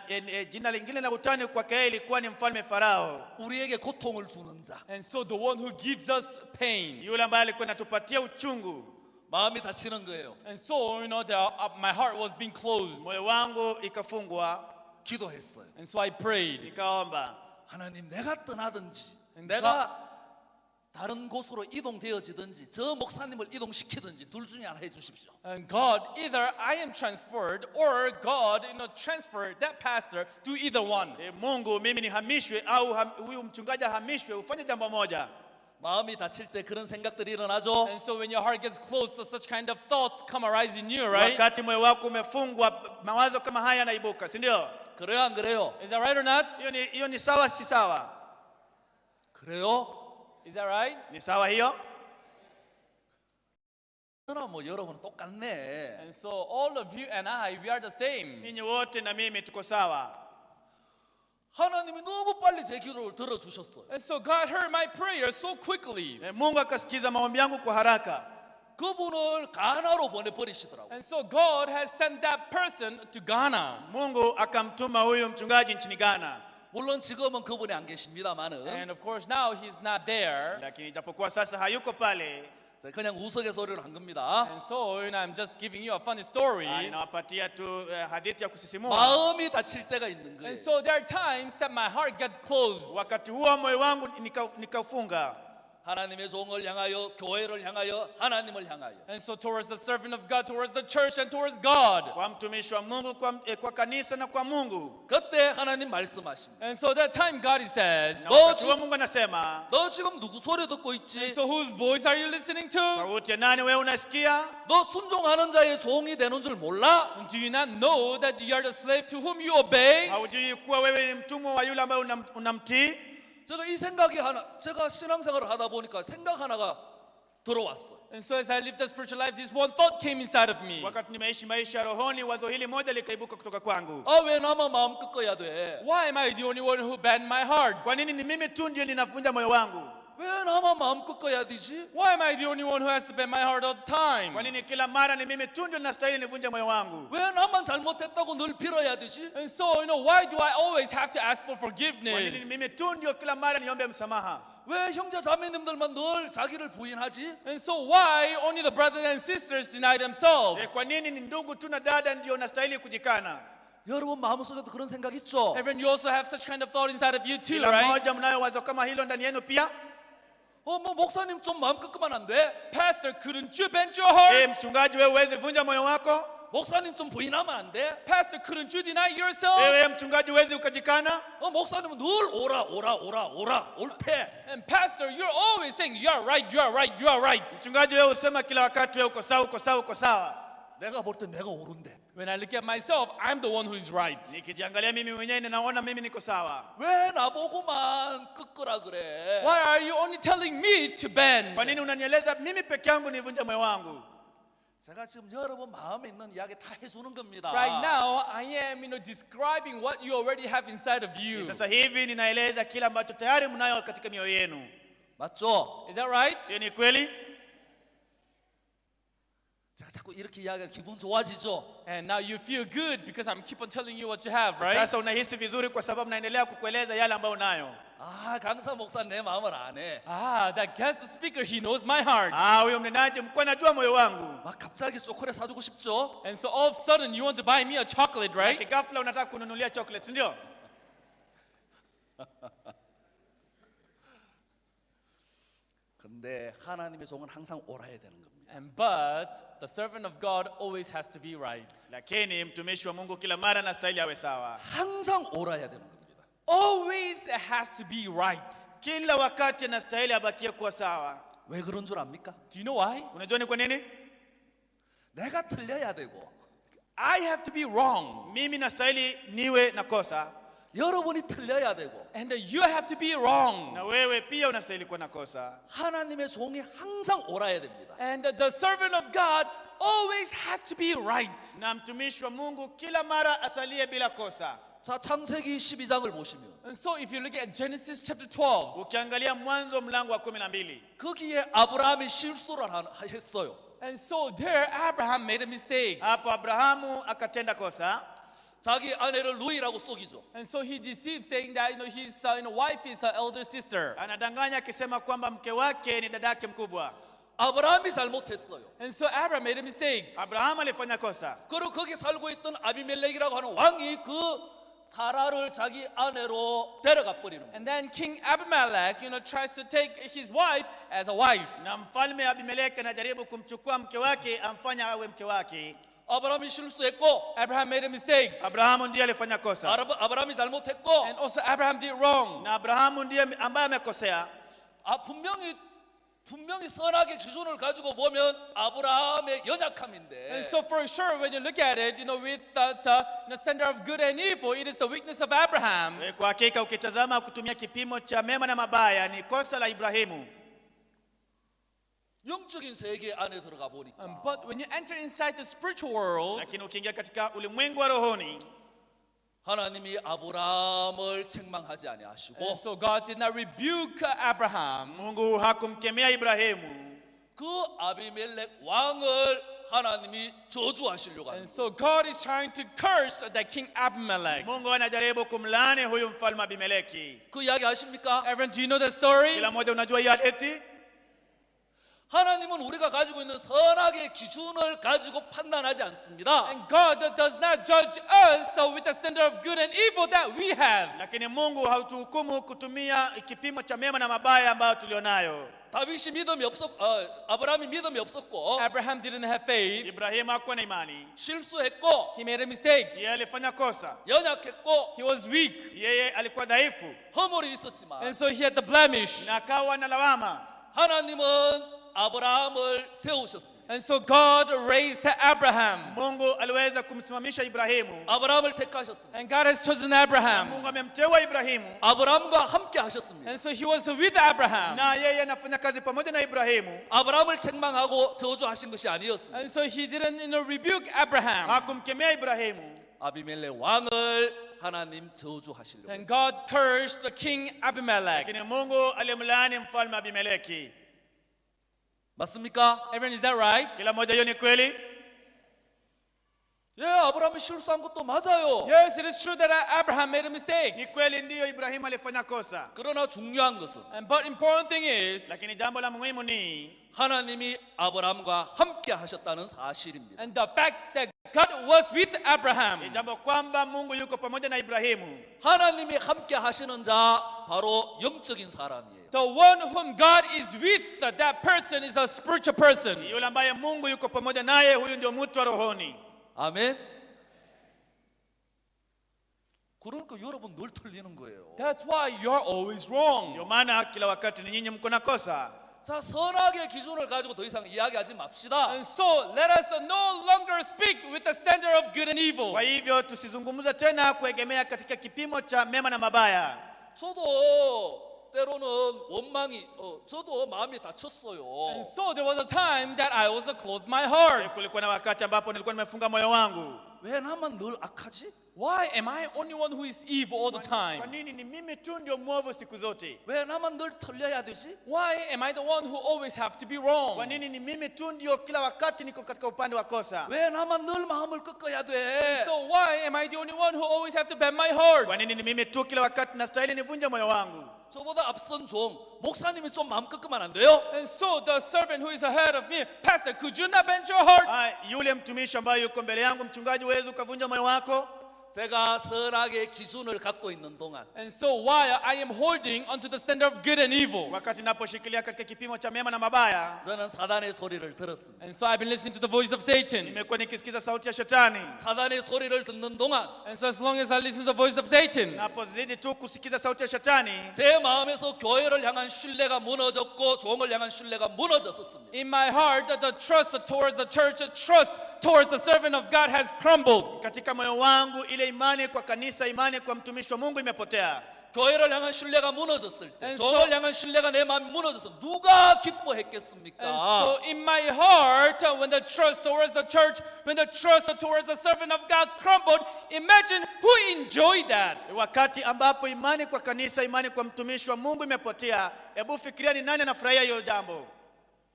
jina lingine la utani kwake yeye ilikuwa ni mfalme Farao. 우리에게 고통을 주는 자. And so the one who gives us pain. Yule ambaye alikuwa anatupatia uchungu. 마음이 닫히는 거예요. And so, my heart was being closed. Moyo wangu ikafungwa. 기도했어요. And so I prayed. Nikaomba. 하나님 내가 떠나든지 And 내가 다른 곳으로 이동되어지든지 저 목사님을 이동시키든지 둘 중에 하나 해주십시오. And God, either I am transferred or God, transfer that pastor to either one. Mungu, mimi nihamishwe au huyu mchungaji ahamishwe, ufanye jambo moja. 마음이 닫힐 때 그런 생각들이 일어나죠. And so when your heart gets closed, such kind of thoughts come arise in you, right? Wakati moyo wako umefungwa, mawazo kama haya yanaibuka, si ndio? 그래요 안 그래요? Is that right or not? Hiyo ni sawa si sawa? 그래요? Is that right? Ni sawa hiyo? 그러나 뭐 여러분 똑같네. And so all of you and I, we are the same. Ninyi wote na mimi tuko sawa. 하나님이 너무 빨리 제 기도를 들어주셨어요. And so God heard my prayer so quickly. Mungu akasikiza maombi yangu kwa haraka. 그분을 가나로 보내버리시더라고요. And so God has sent that person to Ghana. Mungu akamtuma huyu mchungaji nchini Ghana. 물론 지금은 그분이 안 계십니다만은 And of course now he's not there. Lakini japokuwa sasa hayuko pale, 제가 그냥 우스갯소리로 한 겁니다. And so I'm just giving you a funny story. ninawapatia tu hadithi ya kusisimua. 마음이 닫힐 때가 있는 거예요. And so there are times that my heart gets closed. Wakati huo moyo wangu nikafunga. 하나님의 종을 향하여 교회를 향하여 하나님을 향하여 And so towards the servant of God, towards the church, and towards God. Kwa mtumishi wa Mungu, kwa kanisa na kwa Mungu. 그때 하나님 말씀하십니다. And so that time God says, Na wakati huo Mungu anasema, 너 지금 누구 소리 듣고 있지? and so whose voice are you listening to? sauti ya nani wewe unasikia? 너 순종하는 자의 종이 되는 줄 몰라? And do you not know that you are the slave to whom you obey? Haujui kuwa wewe ni mtumwa wa yule ambaye unamtii? 제가 이 생각이 제가 신앙생활을 하다 보니까 생각 하나가 들어왔어요. And so as I lived the spiritual life, this one thought came inside of me. Wakati nimeishi maisha ya rohoni, wazo hili moja likaibuka kutoka kwangu. 아, 왜 나만 마음 꺾어야 돼? Why am I the only one who banned my heart? Kwa nini ni mimi tu ndiye ninavunja moyo wangu? 왜 나만 마음 꺾어야 되지? Why am I the only one who has to bend my heart all the time? Kwa nini kila mara ni mimi tu ndio ninastahili nivunje moyo wangu? 왜 나만 잘못했다고 늘 빌어야 되지? And so, why do I always have to ask for Kwa nini ni forgiveness? mimi tu ndio kila mara niombe msamaha? 왜 형제 자매님들만 늘 자기를 부인하지? And so why only the brothers and sisters deny themselves? Kwa nini ni ndugu tu na dada ndio nastahili kujikana? 여러분 마음속에도 그런 생각 있죠? Everyone, you also have such kind of thought inside of you too, Kila right? mmoja mnayo wazo kama hilo ndani yenu pia? 뭐 목사님 좀 마음 꺾으면 안 돼? Pastor, couldn't you bend your heart? Mchungaji wewe uweze vunja moyo wako? 목사님 좀 부인하면 안 돼? Pastor, couldn't you deny yourself? Wewe mchungaji uweze ukajikana? 목사님은 늘 오라 옳대. And Pastor, you're always saying, you are right, you are right, you are right. Mchungaji wewe usema kila wakati wewe uko sawa, uko sawa, uko sawa. 내가 볼 때 내가 옳은데. When I look at myself, I'm the one who is right. Nikijiangalia mimi mwenyewe ninaona mimi niko sawa. 왜 나보고만 꺾으라 그래? Why are you only telling me to bend? Kwa nini unanieleza mimi peke yangu nivunje moyo wangu? 제가 지금 여러분 마음에 있는 이야기 다 해주는 겁니다. Right now, I am, describing what you already have inside of you. Sasa hivi ninaeleza kila ambacho tayari mnayo katika mioyo yenu. 맞죠? Is that right? Hiyo ni kweli? 제가 자꾸 이렇게 이야기하면 기분 좋아지죠? And now you feel good because I'm keep on telling you what you have, right? Sasa unahisi vizuri kwa sababu naendelea kukueleza yale ambayo unayo. 아, 강사 목사 내 마음을 아네. Ah, that guest speaker, he knows my heart. Huyo mnenaji mkuu anajua moyo wangu. 막 갑자기 초콜릿 사주고 싶죠? And so all of a sudden you want to buy me a chocolate, right? Ghafla unataka kununulia chocolate, ndio? 근데 하나님의 종은 항상 옳아야 되는 겁니다. But the servant of God always has to be right. Lakini mtumishi wa Mungu kila mara anastahili awe sawa. 항상 옳아야 되는 겁니다. Always has to be right. Kila wakati anastahili abakie kuwa sawa. 왜 그런 줄 압니까? Do you know why? Unajua ni kwa nini? 내가 틀려야 되고 I have to be wrong. Mimi nastahili niwe na kosa 여러분이 틀려야 되고 And you have to be wrong. na wewe pia unastahili kuwa na kosa. 하나님의 종이 항상 옳아야 됩니다. And the servant of God always has to be right. Na mtumishi wa Mungu kila mara asalie bila kosa. 자, 창세기 12장을 보시면 And so if you look at Genesis chapter 12, Ukiangalia Mwanzo mlango wa 12, 거기에 아브라함이 실수를 했어요. and so there Abraham made a mistake. hapo Abrahamu akatenda kosa. 자기 아내를 루이라고 속이죠. And so he deceived, saying that his wife is her elder sister. Anadanganya akisema kwamba mke wake ni dadake mkubwa. 아브라함이 잘못했어요. And so Abraham made a mistake. Abrahamu alifanya kosa. 그리고 거기 살고 있던 아비멜렉이라고 하는 왕이 그 사라를 자기 아내로 데려가 버리는 거예요. And then King Abimelech, tries to take his wife as a wife. Na mfalme Abimeleki anajaribu kumchukua mke wake amfanya awe mke wake. 아브라함이 실수했고 Abraham made a mistake. Abrahamu ndiye alifanya kosa. 아브라함이 잘못했고 And also Abraham did wrong. Na Abrahamu ndiye ambaye amekosea. 분명히 선악의 기준을 가지고 보면 아브라함의 연약함인데 And so for sure, when you look at it, with the center of good and evil, it is the weakness of Abraham. Kwa hakika ukitazama kutumia kipimo cha mema na mabaya ni kosa la Ibrahimu. 영적인 세계 안에 들어가 보니까 But when you enter inside the spiritual world, Lakini ukiingia katika ulimwengu wa rohoni, 하나님이 아브라함을 책망하지 아니하시고 and so God did not rebuke Abraham. Mungu hakumkemea Ibrahimu. 그 아비멜렉 왕을 하나님이 저주하시려고 하는 And so God is trying to curse that King Abimelech. Mungu anajaribu kumlaani huyu mfalme Abimeleki. 그 이야기 아십니까? Everyone, do you know that story? Kila mmoja unajua hii hadithi? 하나님은 우리가 가지고 있는 선악의 기준을 가지고 판단하지 않습니다. And God does not judge us with the standard of good and evil that we have. Lakini Mungu hautuhukumu kutumia kipimo cha mema na mabaya ambayo tulionayo. 다윗이 믿음이 아브라함이 믿음이 없었고 Abraham didn't have faith. Ibrahimu hakuwa na imani. He made a mistake. Yeye alifanya kosa. 연약했고 He was weak. Yeye alikuwa dhaifu 허물이 있었지만 And so he had the blemish. na akawa na lawama. 하나님은 아브라함을 세우셨습니다. And so God raised Abraham. Mungu aliweza kumsimamisha Ibrahimu. 아브라함을 택하셨습니다. And God has chosen Abraham. Mungu amemteua Ibrahimu 아브라함과 함께 하셨습니다. And so he was with Abraham. na yeye anafanya kazi pamoja na Ibrahimu. 아브라함을 책망하고 저주하신 것이 아니었습니다. And so he didn't rebuke Abraham. Hakumkemea Ibrahimu. 아비멜렉 왕을 하나님 저주하시려고 And 했습니다. God cursed King Abimelech. Lakini Mungu alimlaani mfalme Abimeleki. 맞습니까? Everyone, is that right? Kila mmoja, hiyo ni kweli? 예, 아브라함이 실수한 것도 맞아요. Yes, it is true that Abraham made a mistake. Ni kweli, ndiyo, Ibrahimu alifanya kosa. 그러나 중요한 것은 But important thing is, Lakini jambo la muhimu ni 하나님이 아브라함과 함께 하셨다는 사실입니다. and the fact that God was with Abraham. jambo kwamba Mungu yuko pamoja na Ibrahimu. 하나님이 함께 하시는 자 바로 영적인 사람이에요. The one whom God is with, that person is a spiritual person. Yule ambaye Mungu yuko pamoja naye, huyu ndio mtu wa rohoni. 아멘. 그러니까 여러분 늘 틀리는 거예요. That's why you're always wrong. Ndio maana kila wakati ni nyinyi mko na kosa. 자, 선악의 기준을 가지고 더 이상 이야기하지 맙시다. And so let us no longer speak with the standard of good and evil. Kwa hivyo tusizungumze tena kuegemea katika kipimo cha mema na mabaya. 저도 때로는 원망이 저도 마음이 다쳤어요. And so there was a time that I also closed my heart. Kulikuwa na wakati ambapo nilikuwa nimefunga moyo wangu. 왜 나만 늘 악하지? Why am I only one who is evil all the time? Kwa nini ni mimi tu ndio mwovu siku zote? 왜 나만 늘 틀려야 되지? Why am I the one who always have to be wrong? Kwa nini ni mimi tu ndio kila wakati niko katika upande wa kosa? 왜 나만 늘 마음을 꺾어야 돼? So why am I the only one who always have to bend my heart? Kwa nini ni mimi tu kila wakati nastahili nivunje moyo wangu? 저보다 앞선 종 목사님이 좀 마음 꺾으면 안 돼요? And so the servant who is ahead of me, Pastor, could you not bend your heart? Yule mtumishi ambaye yuko mbele yangu, mchungaji, uweze ukavunja moyo wako? 제가 선악의 기준을 갖고 있는 동안 And so while I am holding onto the standard of good and evil, Wakati naposhikilia katika kipimo cha mema na mabaya, 저는 사단의 소리를 들었습니다. and so I've been listening to the voice of Satan. nimekuwa nikisikiza sauti ya shetani. 사단의 소리를 듣는 동안 And so as long as I listen to the voice of Satan, Napozidi tu kusikiza sauti ya shetani, 제 마음에서 교회를 향한 신뢰가 무너졌고 종을 향한 신뢰가 무너졌었습니다. in my heart, the trust towards the church, the trust towards the servant of God has crumbled. katika moyo wangu ile imani kwa kanisa, imani kwa mtumishi wa Mungu imepotea. 교회를 향한 신뢰가 무너졌을 때, And 종을 so- 향한 신뢰가 내 마음이 무너져서 누가 기뻐했겠습니까? And so in my heart, when the trust towards the church, when the trust towards the servant of God crumbled, imagine who enjoyed that. Wakati ambapo imani kwa kanisa, imani kwa mtumishi wa Mungu imepotea, hebu fikiria ni nani anafurahia hiyo jambo?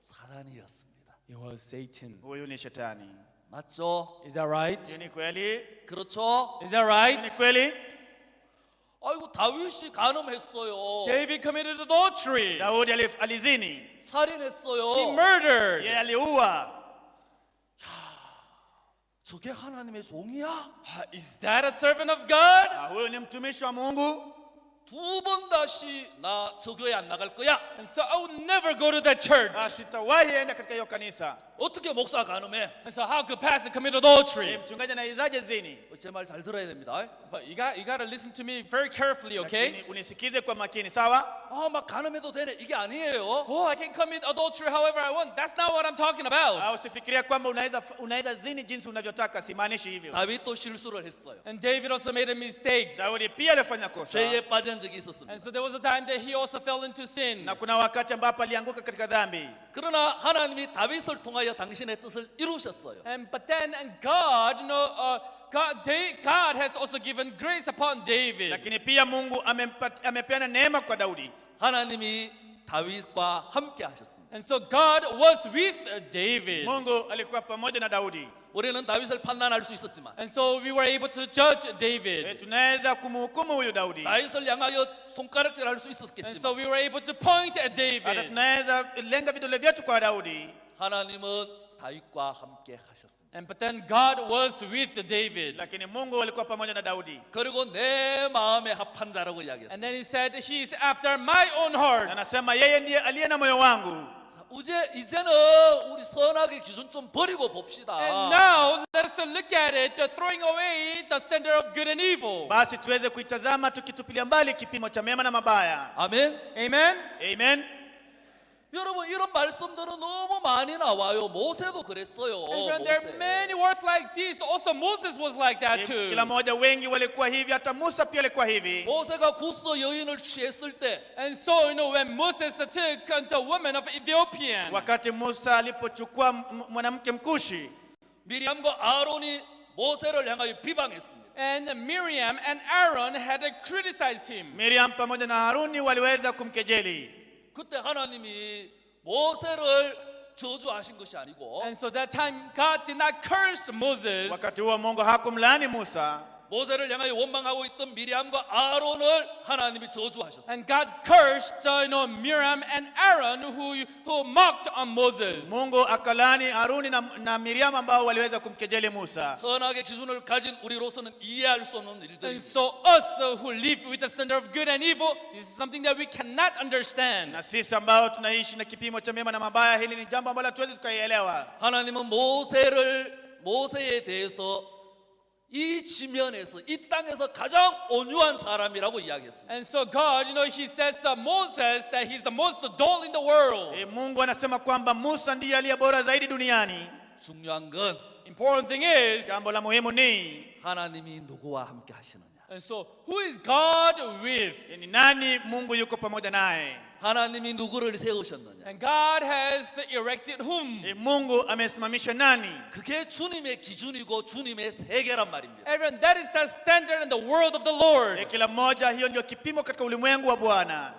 사단이었습니다. It was Satan. Huyu ni shetani. 맞죠? Is that right? Hiyo ni kweli? 그렇죠? Is that Hiyo right? ni kweli? 아이고 다윗이 간음했어요. David committed adultery. Daudi alizini, He 살인했어요. murdered. yeye aliua. 저게 하나님의 종이야? Is that a servant of God? Huyu ni mtumishi wa Mungu. 두 번 다시 나 저 교회 안 나갈 거야. And so I would never go to that church. Sitawahi enda katika hiyo kanisa. 어떻게 목사 간음해? And so how could pastor commit adultery? Mchungaji anaizaje zini? 제 말 잘 들어야 됩니다. But you got to listen to me very carefully, okay? Lakini unisikize kwa makini, sawa? 막 간음해도 되네. 이게 아니에요. Oh, I can commit adultery however I want. That's not what I'm talking about. Usifikiria kwamba unaweza zini jinsi unavyotaka, simaanishi hivyo. 다윗도 실수를 했어요. And David also made a mistake. Daudi pia alifanya kosa. 죄에 빠진 적이 And 있었습니다. so there was a time that he also fell into sin. Na kuna wakati ambapo alianguka katika dhambi. 그러나 하나님이 다윗을 통하여 당신의 뜻을 이루셨어요. But then God, God has also given grace upon David. Lakini pia Mungu amepeana neema kwa Daudi. 하나님이 다윗과 함께 하셨습니다. And so God was with David. Mungu alikuwa pamoja na Daudi. 우리는 다윗을 판단할 수 있었지만 And so we were able to judge David. Tunaweza kumhukumu huyu Daudi. 다윗을 향하여 손가락질할 수 And so 있었겠지만 we were able to point at Hata David. tunaweza lenga vidole vyetu kwa Daudi. 하나님은 다윗과 함께 하셨습니다. But then God was with David. Lakini Mungu alikuwa pamoja na Daudi. 그리고 내 마음에 합한 자라고 And 이야기했어요. then he said, he is after my own heart. Anasema yeye ndiye aliye na moyo wangu. 이제는 우리 선악의 기준 좀 버리고 봅시다. And now let us look at it, throwing away the standard of good and evil. Basi tuweze kuitazama tukitupilia mbali kipimo cha mema na mabaya. 아멘. Amen? Amen. 여러분 이런 말씀들은 너무 많이 나와요. 모세도 그랬어요. And friend, there are many words like this. Also Moses was like that too. Kila mmoja, wengi walikuwa hivi, hata Musa pia alikuwa hivi. 모세가 구스 여인을 취했을 때 And so, when Moses took the woman of Ethiopian, Wakati Musa alipochukua mwanamke mkushi, 미리암과 아론이 모세를 향하여 비방했습니다. and Miriam and Aaron had criticized him. Miriam pamoja na Haruni waliweza kumkejeli. 그때 하나님이 모세를 저주하신 것이 아니고 And so that time God did not curse Moses. Wakati huo Mungu hakumlaani Musa, 모세를 향하여 원망하고 있던 미리암과 아론을 하나님이 저주하셨어요. And God cursed Miriam and Aaron who mocked on Moses. Mungu akalani Haruni na Miriam ambao waliweza kumkejeli Musa. 선악의 기준을 가진 우리로서는 이해할 수 없는 And 일들입니다. so us who live with the standard of good and evil, this is something that we cannot understand. Na sisi ambao tunaishi na kipimo cha mema na mabaya, hili ni jambo ambalo hatuwezi tukaielewa. 하나님은 모세에 대해서 이 지면에서 이 땅에서 가장 온유한 사람이라고 이야기했습니다. And so God, he says Moses that he's the most dull in the world. Mungu anasema kwamba Musa ndiye aliye bora zaidi duniani. 중요한 건 Important thing is, Jambo la muhimu ni 하나님이 누구와 함께 하시느냐? And so, who is God with? Ni nani Mungu yuko pamoja naye? 하나님이 누구를 세우셨느냐? And God has erected whom? Mungu amesimamisha nani? 그게 주님의 기준이고 주님의 세계란 말입니다. Everyone, that is the standard in the world of the Lord. Kila mmoja, hiyo ndio kipimo katika ulimwengu wa Bwana.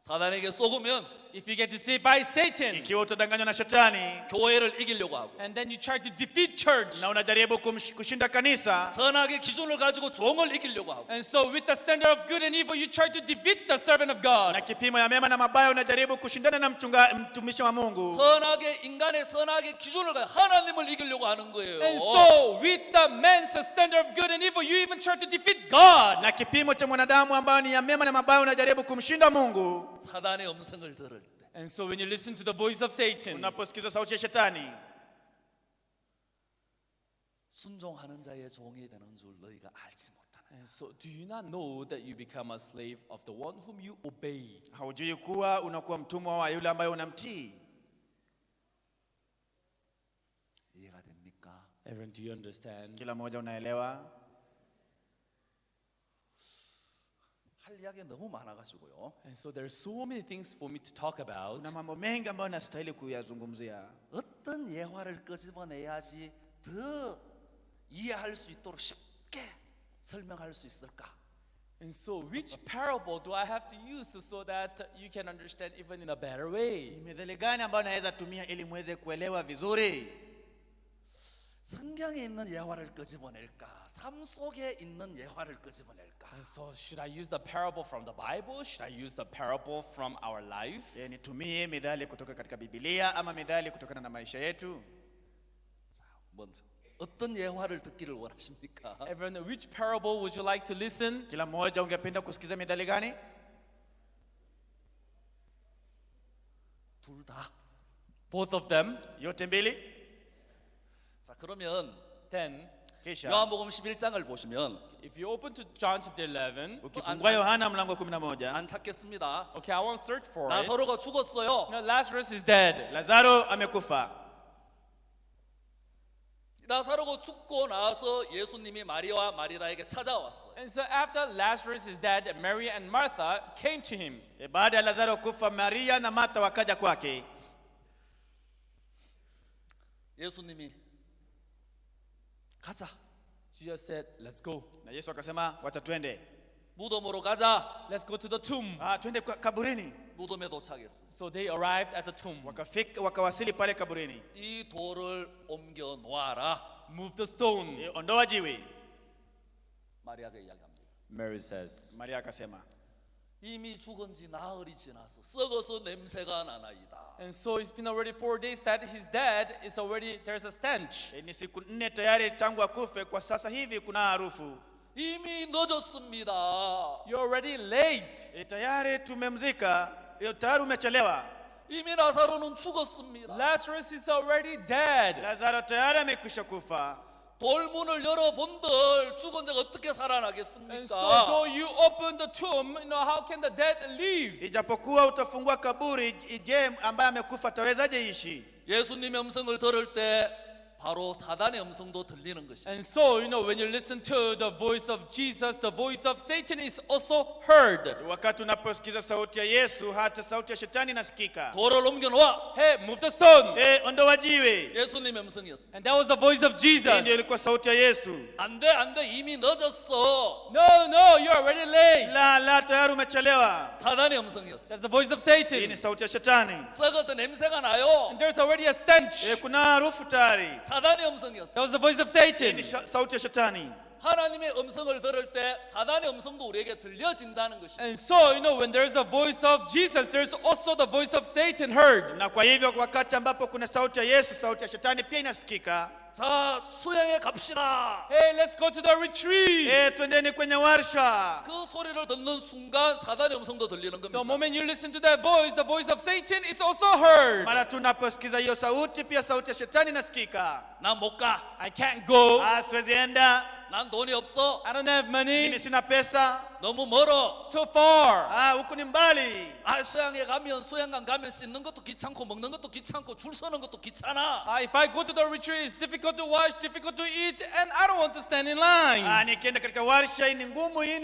사단에게 속으면 If you get deceived by Satan, Ikiwa utadanganywa na shetani 교회를 이기려고 하고 and then you try to defeat church, na unajaribu kushinda kanisa, 선악의 기준을 가지고 종을 이기려고 하고 and so with the standard of good and evil, you try to defeat the servant of God. na kipimo ya mema na mabaya unajaribu kushindana na mtumishi wa Mungu. 선악의 인간의 선악의 기준을 가지고 하나님을 이기려고 하는 거예요. And so with the man's standard of good and evil, you even try to defeat God. Na kipimo cha mwanadamu ambayo ni ya mema na mabaya unajaribu kumshinda Mungu. 사단의 음성을 들을 때 And so when you listen to the voice of Satan, Unaposikiza sauti ya shetani, 순종하는 자의 종이 되는 줄 너희가 알지 못하나? and so do you not know that you become a slave of the one whom you obey? haujui kuwa unakuwa mtumwa wa yule ambaye unamtii? 이해가 됩니까? Everyone, do you understand? Kila mmoja unaelewa? 할 이야기가 너무 많아가지고요. And so there are so many things for me to talk about. Kuna mambo mengi ambayo nastahili kuyazungumzia. 어떤 예화를 끄집어내야지 더 이해할 수 있도록 쉽게 설명할 수 있을까? And so which parable do I have to use so that you can understand even in a better way? Ni methali gani ambayo naweza tumia ili muweze kuelewa vizuri? 성경에 있는 예화를 끄집어낼까? 삶 속에 있는 예화를 끄집어낼까? And so should I use the parable from the Bible? Should I use the parable from our life? Nitumie methali kutoka katika Biblia ama methali kutokana na maisha yetu? 먼저 어떤 예화를 듣기를 원하십니까? Everyone, which parable would you like to listen? Kila mmoja ungependa kusikiza methali gani? 둘 다. Both of them. Yote mbili? 자, 그러면 Then, Kisha 요한복음 11장을 보시면 if you open to John chapter 11, ukifungua Yohana mlango wa 11, 안 찾겠습니다. okay, I won't search for it. 나사로가 죽었어요. You know, Lazarus is dead. Lazaro amekufa. 나사로가 죽고 나서 예수님이 마리아와 마리다에게 찾아왔어요. And so after Lazarus is dead, Mary and Martha came to him. Baada ya Lazaro kufa, Maria na Martha wakaja kwake. 예수님이 가자. Jesus said, let's go. Na Yesu akasema wacha twende. 무덤으로 가자. Let's go to the tomb. Twende kaburini. 무덤에 도착했어요. So they arrived at the tomb. Wakawasili pale kaburini. 이 돌을 옮겨 놓아라. Move the stone. Ondoa jiwe. 마리아가 이야기합니다. Mary says, Maria akasema 이미 죽은 지 나흘이 지나서 썩어서 냄새가 나나이다. and so it's been already 4 days that he's dead. It's already, there's a stench. ni siku 4 tayari tangu akufe, kwa sasa hivi kuna harufu. 이미 늦었습니다. You're already late. Tayari tumemzika, tayari umechelewa. 이미 나사로는 죽었습니다. Lazarus is already dead. Lazaro tayari amekwisha kufa. 돌문을 열어본들 죽은 자가 어떻게 And so 살아나겠습니까? though you open the tomb, how can the dead leave? Ijapokuwa utafungua kaburi, je, ambaye amekufa atawezaje ishi? 예수님의 음성을 들을 때 바로 사단의 음성도 들리는 것입니다. And so, when you listen to the voice of Jesus, the voice of Satan is also heard. Wakati unaposikiza sauti ya Yesu, hata sauti ya shetani inasikika. 돌을 옮겨 놓아. Hey, move the stone. Ondoa jiwe. 예수님의 음성이었습니다. And that was the voice of Hii ndio Jesus. ilikuwa sauti ya Yesu. 안 돼, 이미 늦었어. No, you're already late. La, tayari umechelewa. 사단의 음성이었어요. That's the voice of Hii Satan. ni sauti ya shetani. 썩어서 냄새가 나요. And there's already a stench. Kuna harufu tayari. 사단의 음성이었어요. That was the voice of Hii Satan. ni sauti ya shetani. 하나님의 음성을 들을 때 사단의 음성도 우리에게 들려진다는 것입니다. And so, when there's a voice of Jesus, there's also the voice of Satan heard. Na kwa hivyo wakati ambapo kuna sauti ya Yesu, sauti ya shetani pia inasikika. 자, 수양에 갑시다. Hey, let's go to the retreat. Twendeni kwenye warsha. 그 소리를 듣는 순간 사단의 음성도 들리는 The 겁니다. moment you listen to that voice, the voice of Satan is also heard. Mara tunaposikiza hiyo sauti, pia sauti ya shetani inasikika. 난 못 가. I can't go. Siwezi enda. 난 돈이 없어. I don't have money. mimi sina pesa, 너무 멀어. It's too far. huku ni mbali. 수양에 가면 수양관 가면 씻는 것도 귀찮고 먹는 것도 귀찮고 줄 서는 것도 귀찮아. If I go to the retreat, it's difficult to wash, difficult to eat, and I don't want to stand in lines. Nikienda katika warsha hii ni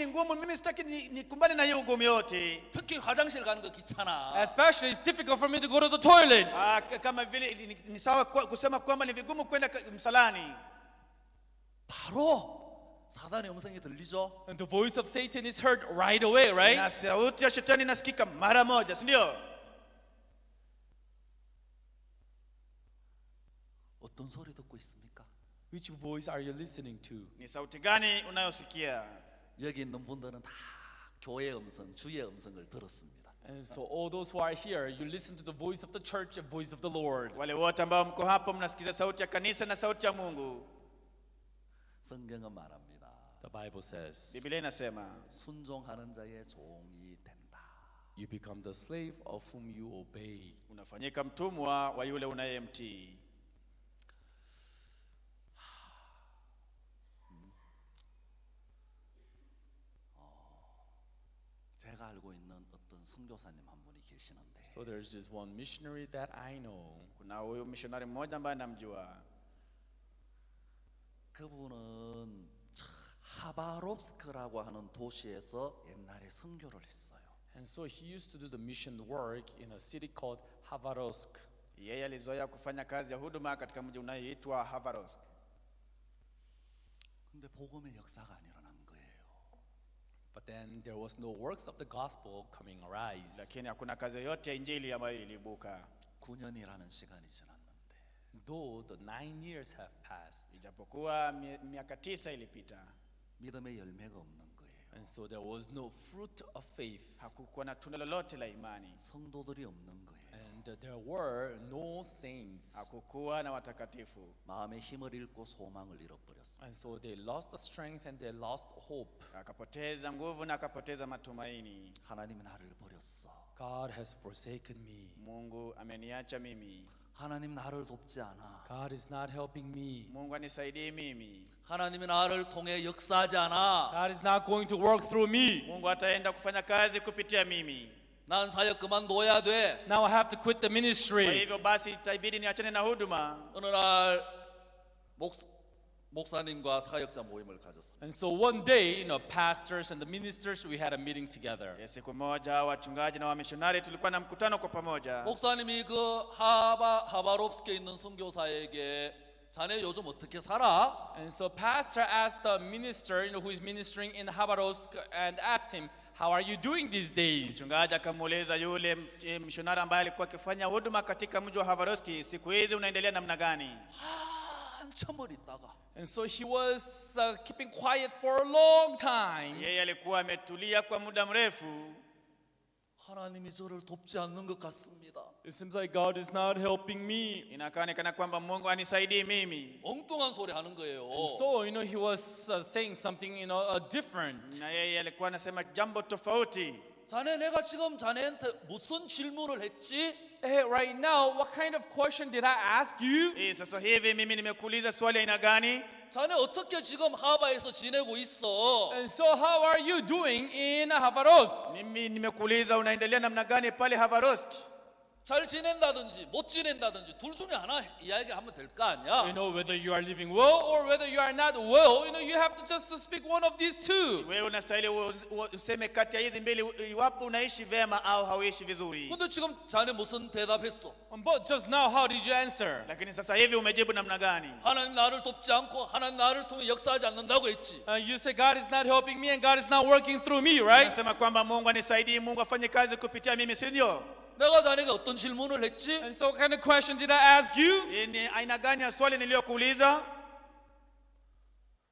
ngumu, mimi sitaki nikumbane na hiyo ugumu yote. 특히 화장실 가는 거 귀찮아. Especially, it's difficult for me to go to the toilet. Kama vile ni sawa kusema kwamba ni vigumu kwenda msalani. 바로 사단의 음성이 들리죠. And the voice of Satan is heard right away, right? Na sauti ya shetani inasikika mara moja, si ndio? 어떤 소리 듣고 있습니까? Which voice are you listening to? Ni sauti gani unayosikia? 여기 있는 분들은 다 교회의 음성, 주의 음성을 들었습니다. And so all those who are here, you listen to the voice of the church, the voice of the Lord. Wale wote ambao mko hapo mnasikiza sauti ya kanisa na sauti ya Mungu. 성경은 말합니다. The Bible says, Biblia inasema 순종하는 자의 종이 된다. you become the slave of whom you obey. unafanyika mtumwa wa yule unayemtii. 제가 알고 있는 어떤 선교사님 한 분이 계시는데 So there's this one missionary that I know. Kuna huyu missionary mmoja ambaye namjua. 그분은 하바롭스크라고 하는 도시에서 옛날에 선교를 했어요. And so he used to do the mission work in a city called Havarovsk. Yeye alizoea kufanya kazi ya huduma katika mji unaoitwa Havarovsk. 근데 복음의 역사가 안 일어난 거예요. But then there was no works of the gospel coming arise. Lakini hakuna kazi yoyote ya injili ambayo iliibuka. 9년이라는 시간이 지났는데 Though the 9 years have passed. Ijapokuwa miaka 9 ilipita. 믿음의 열매가 없는 거예요. And so there was no fruit of faith. Hakukuwa na tunda lolote la imani. 성도들이 없는 거예요. And there were no saints. Hakukuwa na watakatifu. 마음의 힘을 잃고 소망을 잃어버렸어요. And so they lost the strength and they lost hope. Akapoteza nguvu na akapoteza matumaini. 하나님이 나를 버렸어. God has forsaken me. Mungu ameniacha mimi. 하나님 나를 돕지 않아. God is not helping me. Mungu anisaidie mimi. 하나님이 나를 통해 역사하지 않아. God is not going to work through me. Mungu ataenda kufanya kazi kupitia mimi. 난 사역 그만둬야 돼. Now I have to quit the Kwa ministry. hivyo basi itabidi niachane na huduma. 어느 날 목사님과 사역자 모임을 가졌습니다. And so one day, pastors and the ministers, we had a meeting together. Siku moja wachungaji na wamishonari tulikuwa na mkutano kwa pamoja. 목사님이 그 하바롭스크에 있는 선교사에게 자네 요즘 어떻게 살아? And so pastor asked the minister, who is ministering in Khabarovsk, and asked him, how are you doing these days? Mchungaji akamuuliza yule mishonari ambaye alikuwa akifanya huduma katika mji wa Havarovsk, siku hizi unaendelea namna gani? 한참을 있다가 And so he was keeping quiet for a long time. Yeye alikuwa ametulia kwa muda mrefu. 하나님이 저를 돕지 않는 것 같습니다. It seems like God is not helping me. Inaonekana kwamba Mungu anisaidii mimi. 엉뚱한 소리 하는 거예요. So, he was saying something, different. Na yeye alikuwa anasema jambo tofauti. 자네 내가 지금 자네한테 무슨 질문을 했지? Hey, right now, what kind of question did I ask you? Sasa hivi mimi nimekuuliza swali aina gani? 자네 어떻게 지금 하바에서 지내고 있어? And so how are you doing in Khabarovsk? Mimi nimekuuliza unaendelea namna gani pale Havarovsk? 잘 지낸다든지 못 지낸다든지 둘 중에 하나 이야기하면 될 거 아니야? Whether you are living well or whether you are not well, you have to just speak one of these two. Wewe unastahili useme kati ya hizi mbili iwapo unaishi vema au hauishi vizuri. 근데 지금 자네 무슨 대답했어? But just now, how did you answer? Lakini sasa hivi umejibu namna gani? 하나님 나를 돕지 않고 하나님 나를 통해 역사하지 않는다고 했지. You say God is not helping me and God is not working through me, right? Unasema kwamba Mungu anisaidie, Mungu afanye kazi kupitia mimi, si ndio? 내가 자네가 어떤 질문을 했지? And so what kind of question did I ask you? Ni aina gani ya swali niliyokuuliza?